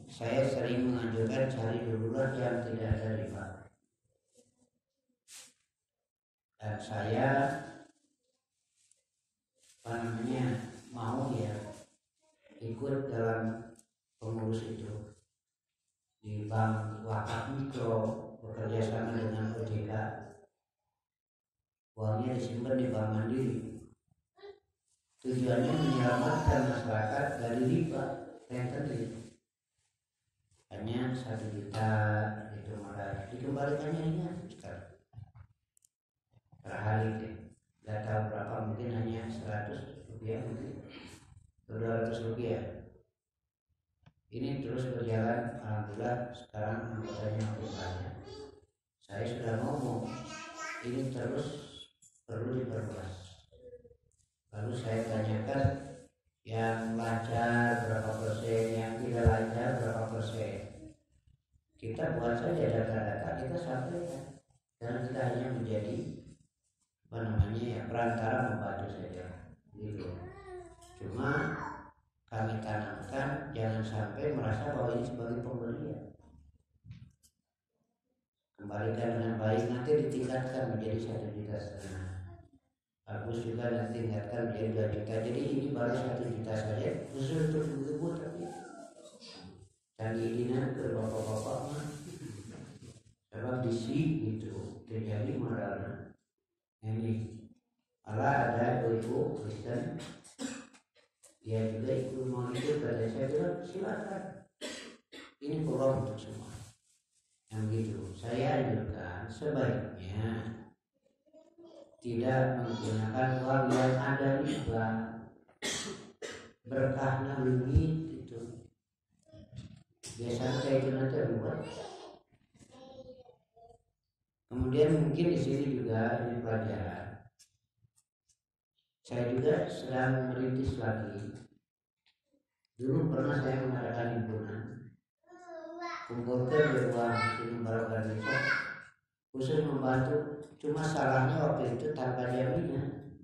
saya sering menganjurkan cari dululah yang tidak ada riba. Dan saya mau ya ikut dalam pengurus itu di bank wakaf mikro, bekerja sama dengan OJK. Uangnya disimpan di bank mandiri. Tujuannya menyelamatkan masyarakat dari riba yang tadi. Hanya 1 juta itu modal, dikembalikannya ringan sekali per hari. Gak tahu berapa, mungkin hanya 100 rupiah mungkin. 200 rupiah. Ini terus berjalan, alhamdulillah sekarang anggotanya makin banyak. Saya sudah ngomong, ini terus perlu diperluas. Lalu saya tanyakan yang lancar berapa persen, yang tidak lancar berapa persen. Kita buat saja data-data, kita sampaikan. Karena kita hanya menjadi perantara membantu saja. Gitu. Cuma kami tanamkan jangan sampai merasa bahwa ini sebagai pembelian. Kembalikan dengan baik, nanti ditingkatkan menjadi 1,5 juta. Bagus juga nanti tingkatkan menjadi 2 juta. Jadi ini baru 1 juta saja khusus untuk ibu-ibu, tapi cari ininya ke bapak-bapak mah sebab disi itu terjadi modalnya. Ini Allah ada ibu Kristen, dia juga ikut mau ikut, dan saya bilang silakan, ini peluang untuk semua. Yang gitu saya anjurkan sebaiknya tidak menggunakan uang yang ada riba, berkahnya lebih itu. Biasanya saya itu nanti buat. Kemudian mungkin di sini juga ini pelajaran. Saya juga sedang merintis lagi. Dulu pernah saya mengadakan himpunan, kumpulkan uang ini barokah desa, khusus membantu. Cuma salahnya waktu itu tanpa jaminan.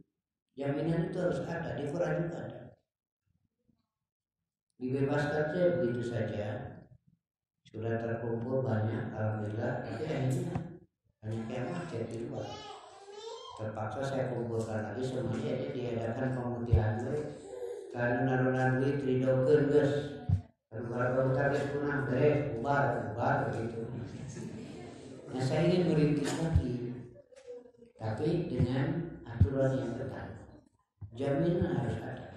Jaminan itu harus ada, di Quran juga ada. Dibebaskan saja begitu saja. Sudah terkumpul banyak, alhamdulillah. Tapi akhirnya hanya kayak macet di luar. Terpaksa saya kumpulkan lagi semuanya, jadi diadakan pemutihan karena naruh duit ridokeun geus. Beberapa utang geus punah beres, bubar begitu. Nah, saya ingin merintis lagi, tapi dengan aturan yang ketat. Jaminan harus ada.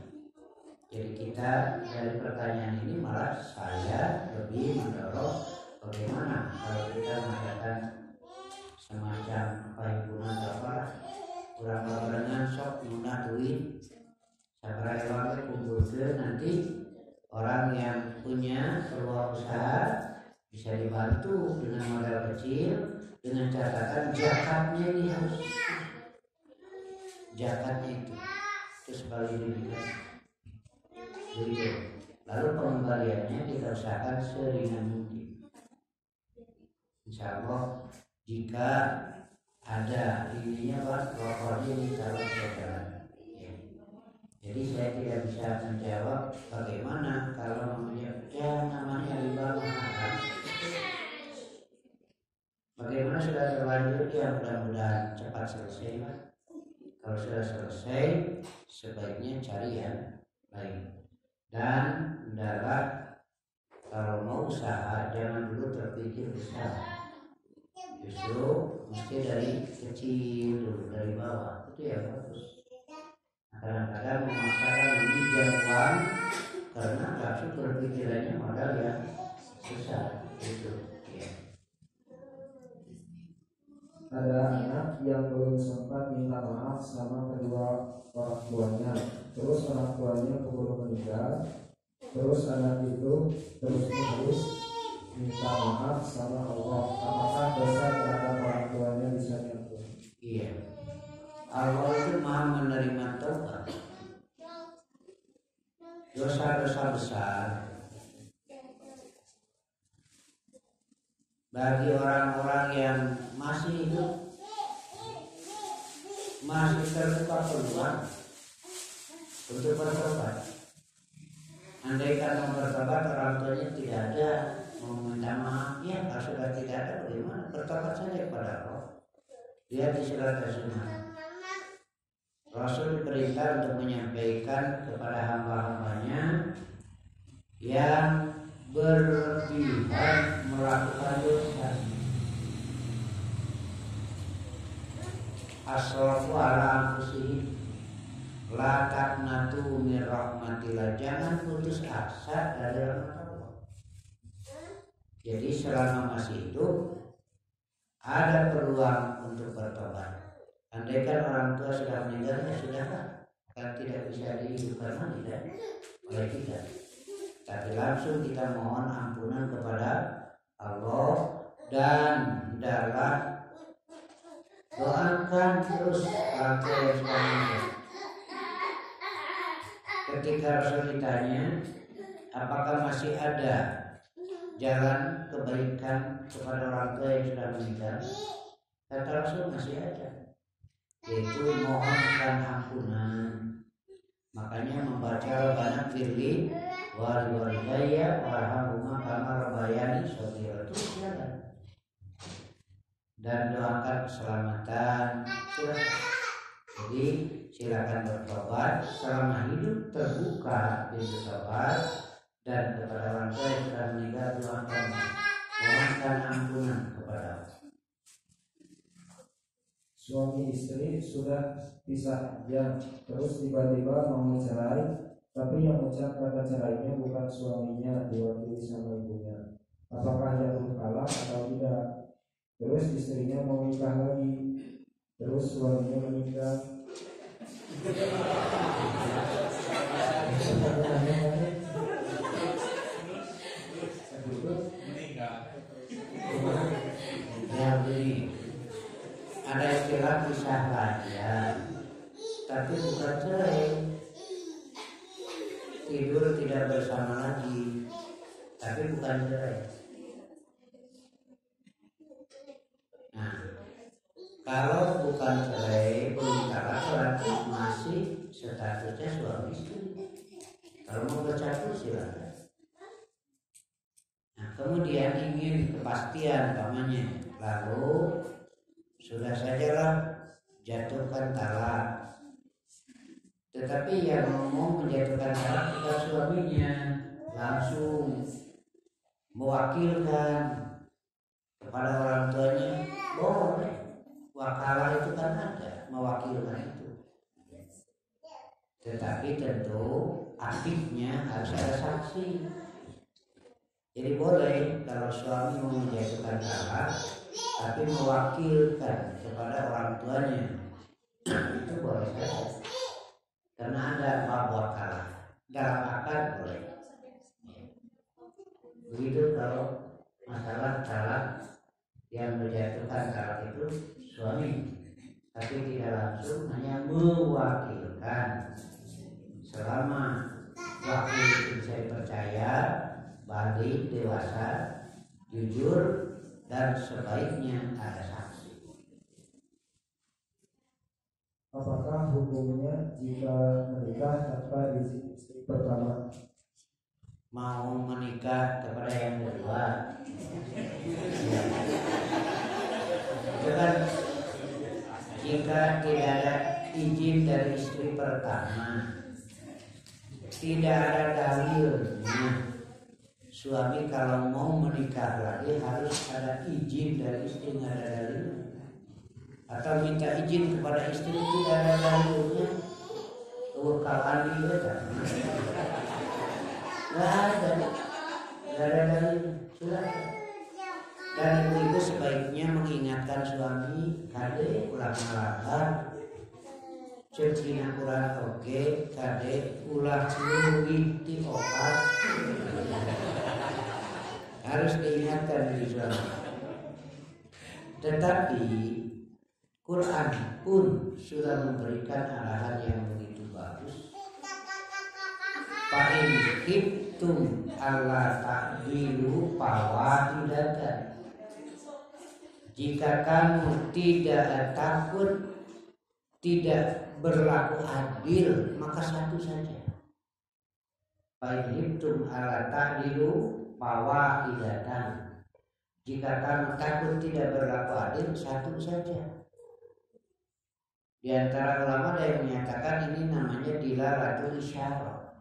Jadi kita dari pertanyaan ini malah saya lebih mendorong bagaimana kalau kita mengadakan semacam himpunan apa, kurang dengan sok guna duit sabaraha wae kumpulkeun, nanti orang yang punya peluang usaha bisa dibantu dengan modal kecil, dengan catatan zakatnya ini harus, zakatnya itu terus balik diberikan. Begitu. Lalu pengembaliannya kita usahakan seringan mungkin. Insya Allah jika ada ininya Pak, pokoknya ditaruh ke jalan. Ya. Jadi saya tidak bisa menjawab bagaimana kalau namanya riba mahal. Bagaimana sudah terlanjur ya mudah-mudahan cepat selesai Pak. Kalau sudah selesai sebaiknya cari yang lain. Dan hendaklah kalau mau usaha jangan dulu terpikir besar. Justru mesti dari kecil dulu, dari bawah. Itu yang bagus. Kadang-kadang memaksakan meminjam uang karena langsung berpikirannya modal yang besar. Itu. Ya. Ada anak yang belum sempat minta maaf sama kedua orang tuanya, terus orang tuanya keburu meninggal, terus anak itu terus minta maaf sama Allah. Apakah dosa terhadap orang tuanya bisa diampuni? Iya. Allah itu Maha menerima taubat. Dosa-dosa besar bagi orang-orang yang masih hidup, masih terbuka peluang untuk bertobat. Andaikan mau bertobat orang tuanya tidak ada, mau minta maaf, ya kalau sudah tidak ada bagaimana? Bertobat saja kepada Allah. Lihat di surat Az-Zumar. Rasul diperintah untuk menyampaikan kepada hamba-hambanya yang berlebihan melakukan dosa. Asrafu ala anfusihim la taqnatu min rahmatillah. Jangan putus asa dari rahmat Allah. Jadi selama masih hidup ada peluang untuk bertobat. Andaikan orang tua sudah meninggal, ya sudahlah, akan tidak bisa dihidupkan lagi oleh kita. Tapi langsung kita mohon ampunan kepada Allah dan hendaklah doakan terus orang tua yang sudah meninggal. Ketika Rasul ditanya, apakah masih ada jalan kebaikan kepada orang tua yang sudah meninggal? Kata Rasul masih ada, yaitu mohonkan ampunan. Makanya membaca Rabbana firli walidayya warhamhuma kama rabbayani shaghira, terus jalan dan doakan keselamatan. Jadi silakan bertobat selama hidup, terbuka pintu tobat, dan kepada orang tua yang sudah meninggal doakan, mohonkan ampunan kepada Allah. Suami istri sudah pisah jam, terus tiba-tiba mau cerai, tapi yang ucap kata cerainya bukan suaminya, diwakili sama ibunya. Apakah jatuh talak atau tidak? Terus istrinya mau nikah lagi, terus suaminya meninggal. Ya begini, ada istilah pisah lajar, tapi bukan cerai. Tidur tidak bersama lagi, tapi bukan cerai. Nah, kalau bukan cerai, belum talak, berarti masih statusnya suami istri. Kalau mau bercampur silakan. Nah, kemudian ingin kepastian umpamanya, lalu sudah sajalah jatuhkan talak. Tetapi yang mau menjatuhkan talak bukan suaminya, langsung mewakilkan kepada orang tuanya, boleh. Wakalah itu kan ada, mewakilkan itu. Tetapi tentu aktifnya harus ada saksi. Jadi boleh kalau suami mau menjatuhkan talak, tapi mewakilkan kepada orang tuanya, itu boleh saja. Karena ada bab wakalah, dalam akad boleh. Begitu kalau masalah talak, yang menjatuhkan talak itu suami, tapi tidak langsung, hanya mewakilkan selama wakil itu bisa dipercaya, balik, dewasa, jujur, dan sebaiknya ada saksi. Apakah hukumnya jika menikah tanpa izin istri pertama? Mau menikah kepada yang kedua, ya. Dengan jika tidak ada izin dari istri pertama, tidak ada dalilnya, suami kalau mau menikah lagi harus ada izin dari istri, nggak ada dalilnya. Atau minta izin kepada istri tidak ada dalilnya, kekalan dia kan? Nggak ada dalilnya, sudah. Dan ibu-ibu sebaiknya mengingatkan suami, kade ulah ngalahar, cecina kurang oke, kade ulah luwih di opat. Harus diingatkan dari suami. Tetapi Quran pun sudah memberikan arahan yang begitu bagus. Fa'in khiftum alla ta'dilu fawahidatan. Jika kamu tidak takut tidak berlaku adil, maka satu saja. Fa'in khiftum alla ta'dilu fawahidatan. Jika kamu takut tidak berlaku adil, satu saja. Di antara ulama ada yang menyatakan ini namanya dilalatul isyarah.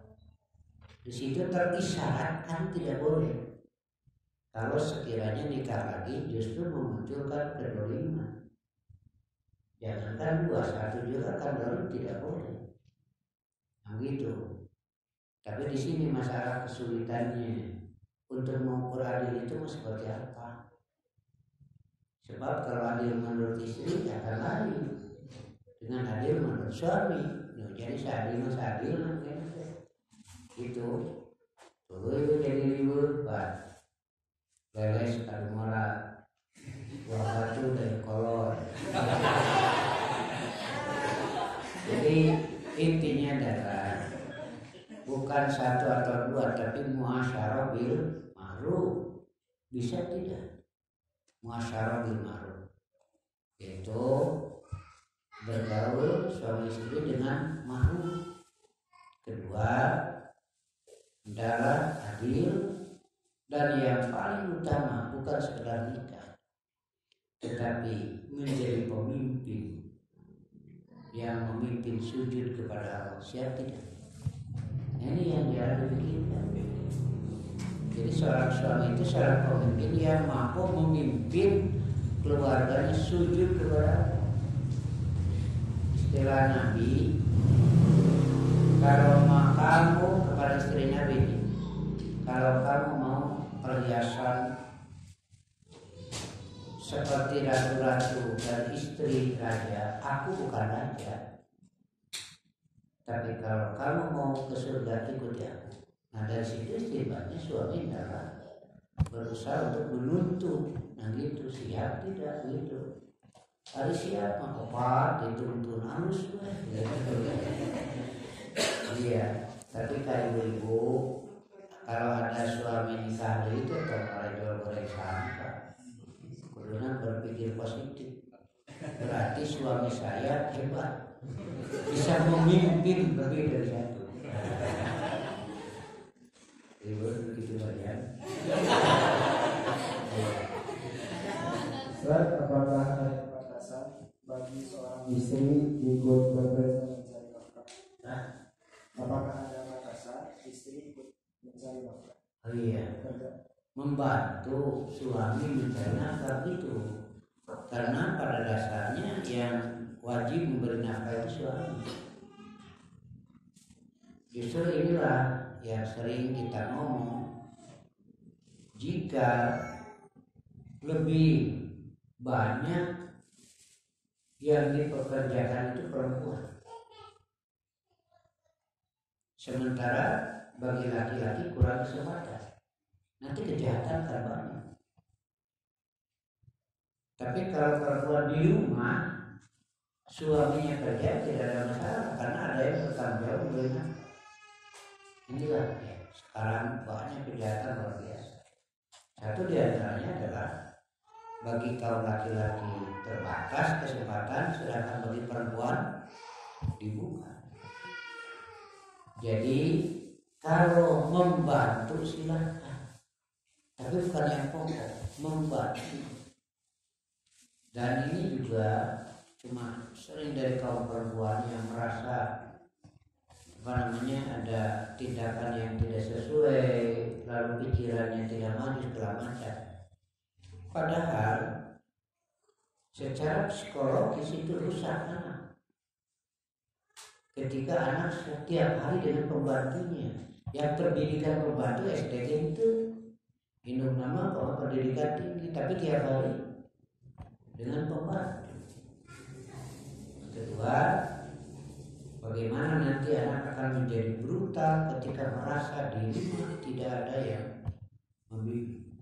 Di situ terisyaratkan tidak boleh. Kalau sekiranya nikah lagi justru memunculkan kedoliman. Jangankan dua, satu juga kan dolim tidak boleh. Nah gitu. Tapi di sini masalah kesulitannya untuk mengukur adil itu seperti apa? Sebab kalau adil menurut istri akan lain dengan adil menurut suami. Nah, jadi seadil itu dulu itu jadi libur pak leles kadu mola buah batu dari kolor. Jadi intinya adalah bukan satu atau dua, tapi muasyarah bil ma'ruf. Bisa tidak muasyarah bil ma'ruf, itu bergaul suami istri dengan ma'ruf. Kedua adalah adil, dan yang paling utama bukan sekedar nikah, tetapi menjadi pemimpin yang memimpin sujud kepada Allah. Siap tidak? Ini yang jarang dipikirkan. Jadi seorang suami itu seorang pemimpin yang mampu memimpin keluarganya sujud kepada Allah. Istilah Nabi, kalau kamu kepada istri Nabi, kalau kamu mau perhiasan seperti ratu-ratu dan istri raja, aku bukan raja. Tapi kalau kamu mau ke surga, ikuti aku. Nah dari situ istilahnya suami adalah berusaha untuk menuntut. Nah gitu, siap tidak gitu. Hari siap mengkopat dituntun halus iya. Tapi kayak ibu-ibu kalau ada suami nikah itu atau mulai jual goreng sampah, kudunya berpikir positif. Berarti suami saya hebat, bisa memimpin lebih dari satu. Ibu begitu saja. Ustaz, apakah ada batasan bagi seorang istri ikut bekerja mencari nafkah? Apakah ada batasan istri ikut mencari nafkah? Oh iya, membantu suami mencari nafkah itu, karena pada dasarnya yang wajib memberi nafkah itu suami. Justru inilah yang sering kita ngomong, jika lebih banyak yang dipekerjakan itu perempuan, sementara bagi laki-laki kurang kesempatan, nanti kejahatan akan banyak. Tapi kalau perempuan di rumah, suaminya kerja tidak ada masalah, karena ada yang bertanggung jawab memberi nafkah. Inilah ya, sekarang banyak kejahatan luar biasa. Satu di antaranya adalah bagi kaum laki-laki terbatas kesempatan, sedangkan bagi perempuan dibuka. Jadi kalau membantu silahkan, tapi bukan yang pokok, membantu. Dan ini juga cuma sering dari kaum perempuan yang merasa ada tindakan yang tidak sesuai, lalu pikirannya tidak maju segala macam. Padahal secara psikologis itu rusak anak. Ketika anak setiap hari dengan pembantunya, yang pendidikan pembantu SDG itu minum nama pendidikan tinggi, tapi tiap hari dengan pembantu. Kedua, bagaimana nanti anak akan menjadi brutal ketika merasa di rumah tidak ada yang membimbing.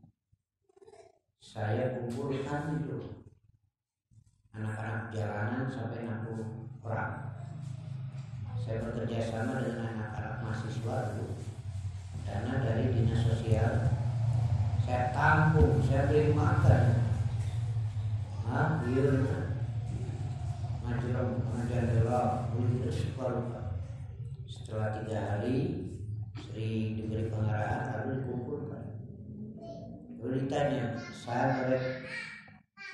Saya kumpulkan itu anak-anak jalanan sampai 60 orang. Saya bekerja sama dengan anak-anak mahasiswa dulu. Dana dari dinas sosial saya tampung, saya beri makan. Iya, majelang majalah begitu separuh. Setelah 3 hari sering diberi pengarahan lalu dikumpulkan. Lalu ditanya, saya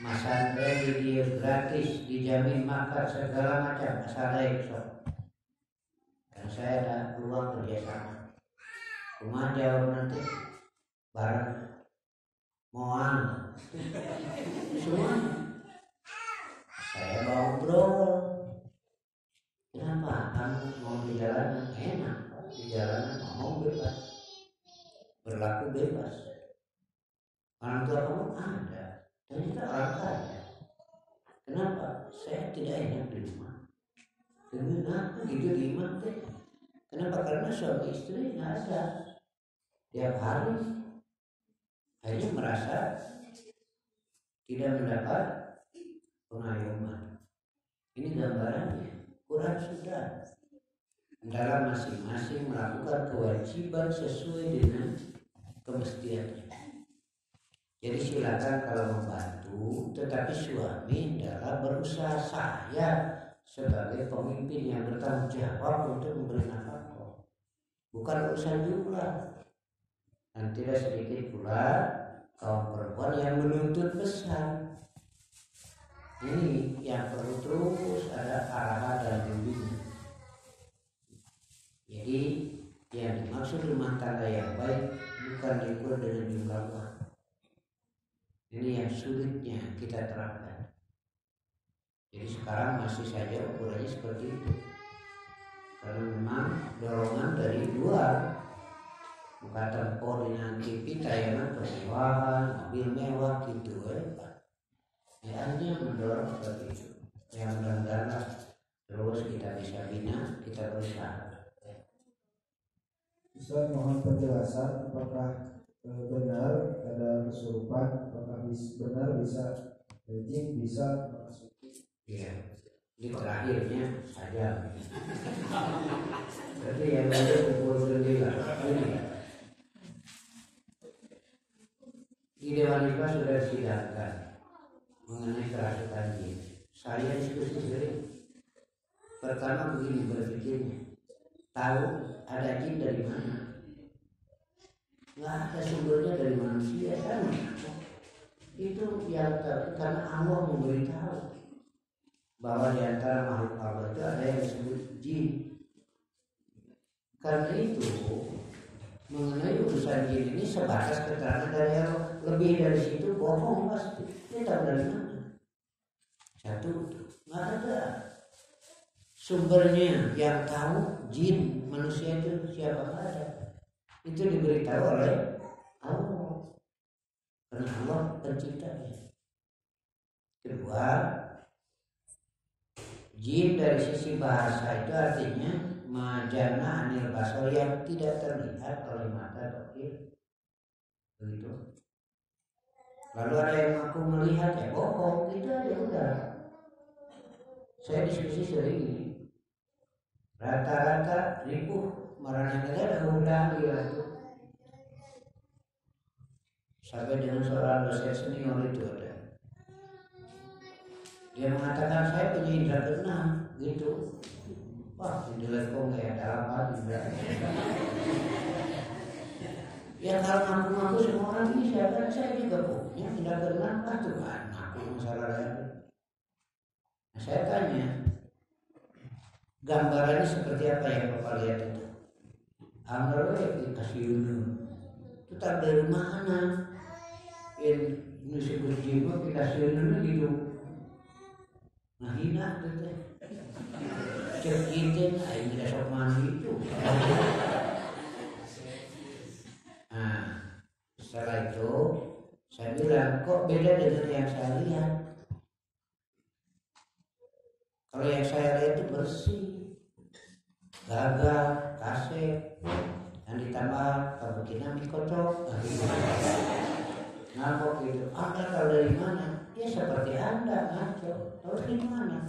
Mas Andre dia gratis, dijamin makan segala macam asal ekso. Dan saya ada peluang kerjasama. Cuma jawab nanti bareng mohon semuanya. Saya mau ngobrol. Kenapa kamu mau di jalanan? Enak, di jalanan mau bebas, berlaku bebas. Orang tua kamu ada, dan kita orang kaya. Kenapa? Saya tidak enak di rumah. Kenapa gitu di rumah teh? Kenapa? Karena suami istri nggak ada. Tiap hari hanya merasa tidak mendapat pengayoman. Ini gambarannya. Quran sudah dalam masing-masing melakukan kewajiban sesuai dengan kemestiannya. Jadi silakan kalau membantu, tetapi suami adalah berusaha, saya sebagai pemimpin yang bertanggung jawab untuk memberi nafkah, bukan urusan jumlah. Dan tidak sedikit pula kaum perempuan yang menuntut besar. Ini yang perlu terus ada arahan dan bimbingan. Jadi yang dimaksud rumah tangga yang baik bukan diukur dengan jumlah uang. Ini yang sulitnya kita terapkan. Jadi sekarang masih saja ukurannya seperti itu. Karena memang dorongan dari luar. Bukan tempo dengan TV tayangan kemewahan, mobil mewah gitu ya, hanya mendorong seperti itu. Yang mudah-mudahan terus kita bisa bina, kita berusaha. Ustaz, mohon penjelasan apakah benar ada kesurupan, apakah benar bisa jin bisa memasuki? Iya, di terakhirnya saja. Berarti yang ada pukul 9 ini. Di Dewan Hikmah sudah disidangkan mengenai kerasukan jin. Saya diskusi sering. Pertama begini berpikirnya, tahu ada jin dari mana? Nggak ada sumbernya dari manusia kan? Itu yang karena Allah memberitahu bahwa di antara makhluk Allah itu ada yang disebut jin. Karena itu mengenai urusan jin ini sebatas keterangan dari Allah. Lebih dari situ bohong pasti. Ini tahu dari mana? Satu, nggak ada sumbernya. Yang tahu jin manusia itu siapa, nggak ada. Itu diberitahu oleh Allah. Karena Allah penciptanya. Kedua, jin dari sisi bahasa itu artinya majana anil basar, yang tidak terlihat oleh mata dohir. Begitu. Lalu ada yang mengaku melihat, ya bohong, itu aja udah. Saya diskusi sering ini. Rata-rata ribu marahnya ada undang gitu. Sampai dengan seorang dosen senior itu ada. Dia mengatakan saya punya indra keenam gitu. Wah, indra kok nggak ada apa indra. Ya kalau ngaku-ngaku semua orang bisa kan, saya juga punya indra keenam kan tuh kan ngaku masalah lain. Nah, saya tanya, gambarannya seperti apa yang Bapak lihat itu? Amrul dikasih dulu. Itu tak dari mana? Indonesia berjiwa kita sendiri gitu. Nah hina gitu. Cekitin, ayo tidak sok mandi itu. Nah setelah itu saya bilang kok beda dengan yang saya lihat. Kalau yang saya lihat itu bersih, gagal, kaset, dan ditambah kabukinan dikocok. Ngaco gitu, Anda tahu dari mana? Ya seperti Anda ngaco, tahu dari mana?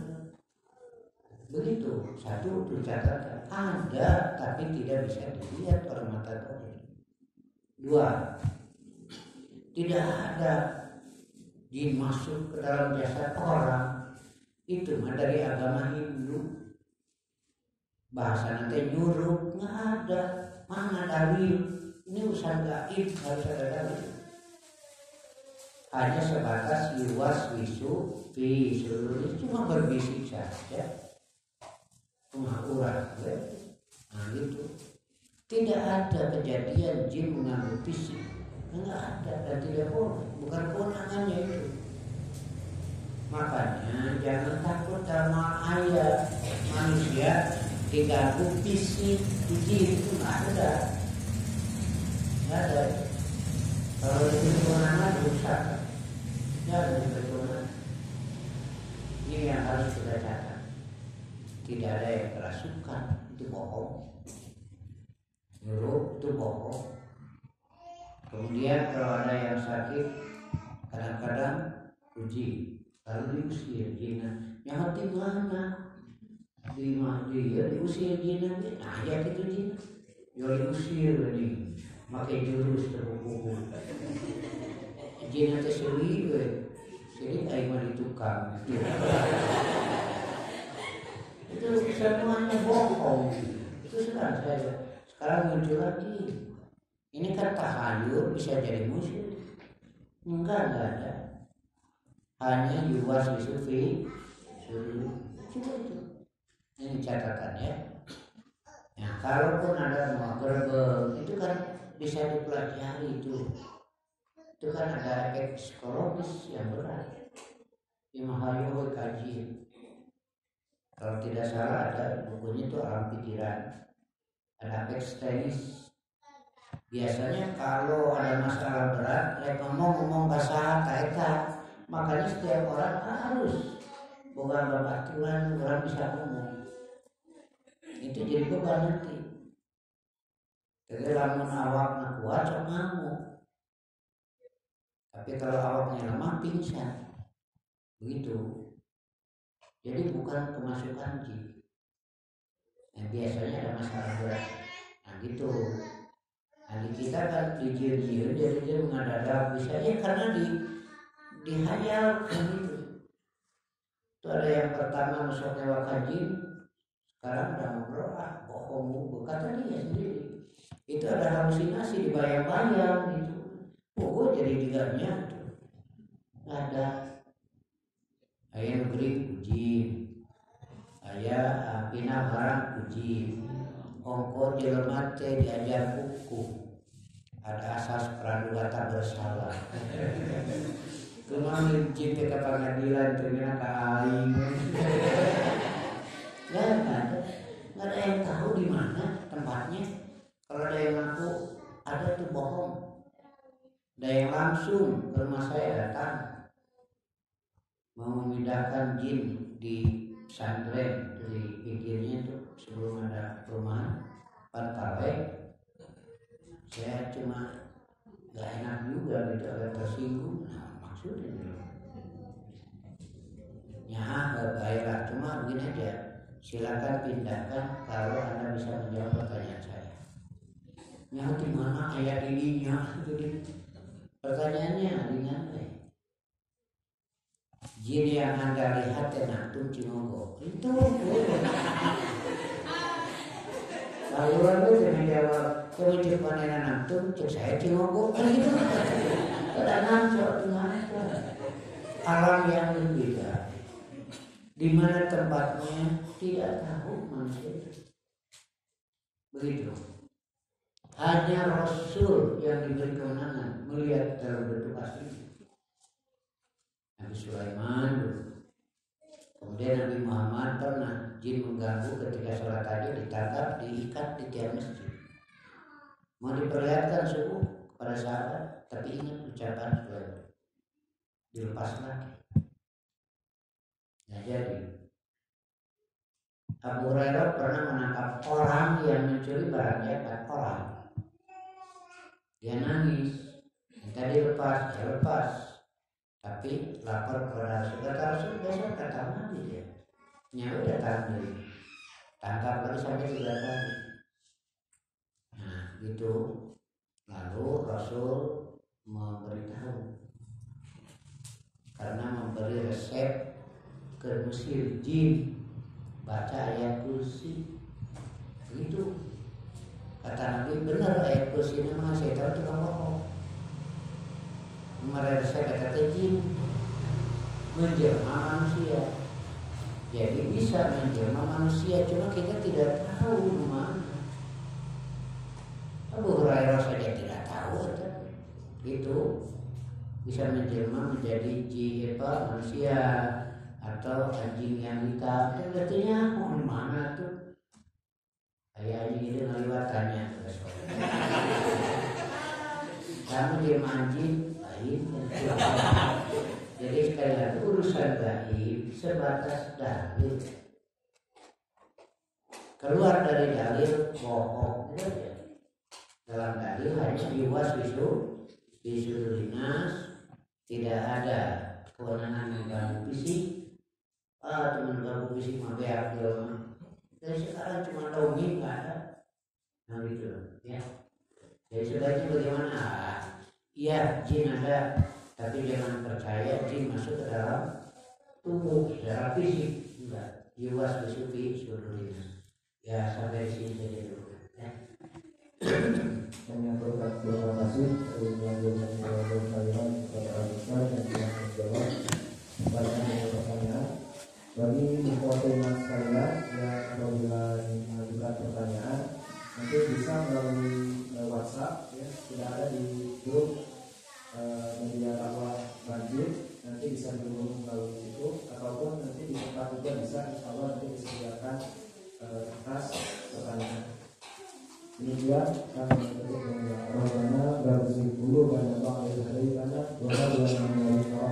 Begitu, satu itu catatan, ada tapi tidak bisa dilihat oleh mata teori. Dua, tidak ada jin masuk ke dalam jasad orang, itu mah dari agama Hindu. Bahasa nanti nyuruh, nggak ada, mana dalil? Ini urusan gaib, harus ada dalil. Hanya sebatas yuwas wisu fi seluruh cuma berbisik saja, cuma urat, nah gitu. Tidak ada kejadian jin mengambil fisik, enggak ada dan tidak boleh, bukan kewenangannya itu. Makanya jangan takut sama ayat manusia diganggu fisik jin, itu nggak ada. Kalau itu kewenangan rusak. Jangan berkewenangan. Ini yang harus kita catat. Tidak ada yang kerasukan, itu bohong. Nyuruh itu bohong. Kemudian kalau ada yang sakit, kadang-kadang uji, lalu diusir jinan. Yang hati mana? Diusir jinan. Nah ya itu jinan. Ya diusir ini. Makai jurus terbuku. Jinan terseli, jadi kayak mana tukang. Itu semuanya bohong. Itu sedang saya. Sekarang muncul lagi. Ini kan tahayul bisa jadi musyrik. Enggak ada. Hanya yuwas isufi suruh. Cuma itu. Ini catatannya. Nah, kalaupun ada mau gerbang, itu kan bisa dipelajari itu. Itu kan ada efek psikologis yang berat. Imahayu kaji. Kalau tidak salah ada bukunya itu Alam Pikiran. Ada efek teknis. Biasanya kalau ada masalah berat, mereka ngomong bahasa kata. Makanya setiap orang harus bukan babaturan, orang bisa ngomong. Itu jadi beban nanti. Jadi lamun awakna kuat sok ngamuk. Tapi kalau awaknya lemah pingsan. Begitu. Jadi bukan kemasukan jin. Nah, biasanya ada masalah berat. Nah gitu. Nah di kita kan dijir-jir, jadi dia menghadap bisa ya karena dihayalkan gitu. Itu ada yang pertama masuk lewat jin, sekarang udah ngobrol bohong kata dia sendiri. Itu ada halusinasi dibayang-bayang gitu. Oh jadi diganya nggak ada. Ayah negeri puji, ayah pinah barang puji, ongkor jelema teh diajar buku. Ada asas praduga tak bersalah. Kemarin cinta ke pengadilan ternyata ke aing. Nggak ada yang tahu di mana tempatnya. Kalau ada yang ngaku ada tuh bohong. Ada yang langsung ke rumah saya datang mau memindahkan jin di pesantren dari pikirnya tuh sebelum ada perumahan Pantawai. Saya cuma nggak enak juga gitu, agak tersinggung. Nah maksudnya ya baiklah, cuma begini aja, silakan pindahkan kalau Anda bisa menjawab pertanyaan saya. Yang di mana ayat ininya? Pertanyaannya ringan. Jin yang Anda lihat dan antum cimonggo itu. Saluran itu jangan jawab. Coba cek panenan antum, cek saya cimonggo kan gitu. Tidak ngaco. Alam yang berbeda. Di mana tempatnya tidak tahu manusia. Begitu. Hanya Rasul yang diberi kewenangan melihat dalam bentuk asli. Nabi Sulaiman, kemudian Nabi Muhammad pernah jin mengganggu ketika sholat aja ditangkap, diikat di tiang masjid. Mau diperlihatkan subuh kepada sahabat, tapi ingat ucapan Sulaiman, dilepas lagi. Nah jadi Abu Hurairah pernah menangkap orang yang mencuri barangnya 4 orang. Dia nangis, minta dilepas, dia lepas. Tapi lapor kepada Rasul, besok datang lagi dia. Nyawa datang lagi, tangkap lagi sampai 3 kali. Nah gitu. Lalu Rasul memberitahu karena memberi resep ke Mesir jin, baca ayat kursi. Begitu. Kata Nabi, benar ayat kursi ini memang setan tukang bohong. Mereka kata jin menjelma manusia, jadi bisa menjelma manusia, cuma kita tidak tahu mana. Abu Hurairah saja tidak tahu, itu bisa menjelma menjadi manusia atau anjing yang hitam. Artinya mau di mana tuh? Kayak anjing itu ngeliwatannya. Kamu dia anjing. Jadi sekali lagi urusan gaib sebatas dalil. Keluar dari dalil bohong. Dalam dalil hanya yuwaswisu bisudinas, tidak ada kewenangan mengganggu fisik. Cuma mengganggu fisik mah beak jelema. Dari sekarang cuma dongeng nggak ada. Nah gitu ya. Jadi sebaiknya bagaimana? Iya, jin ada, tapi jangan percaya jin masuk ke dalam tubuh secara fisik. Enggak, jiwas bisufi sudurina. Ya sampai sini saja dulu. Ya. Terima kasih kepada Al-Ustaz yang telah menjawab banyak pertanyaan. Bagi informasi sekalian yang apabila ingin mengajukan pertanyaan, nanti bisa melalui WhatsApp, ya, sudah ada di grup media dakwah Banjir, nanti bisa dihubungi melalui situ, ataupun nanti di tempat juga bisa, insya Allah nanti disediakan kertas pertanyaan. Demikian kami menutup dengan rohana bersih dulu banyak bang dari karena doa yang menjadi doa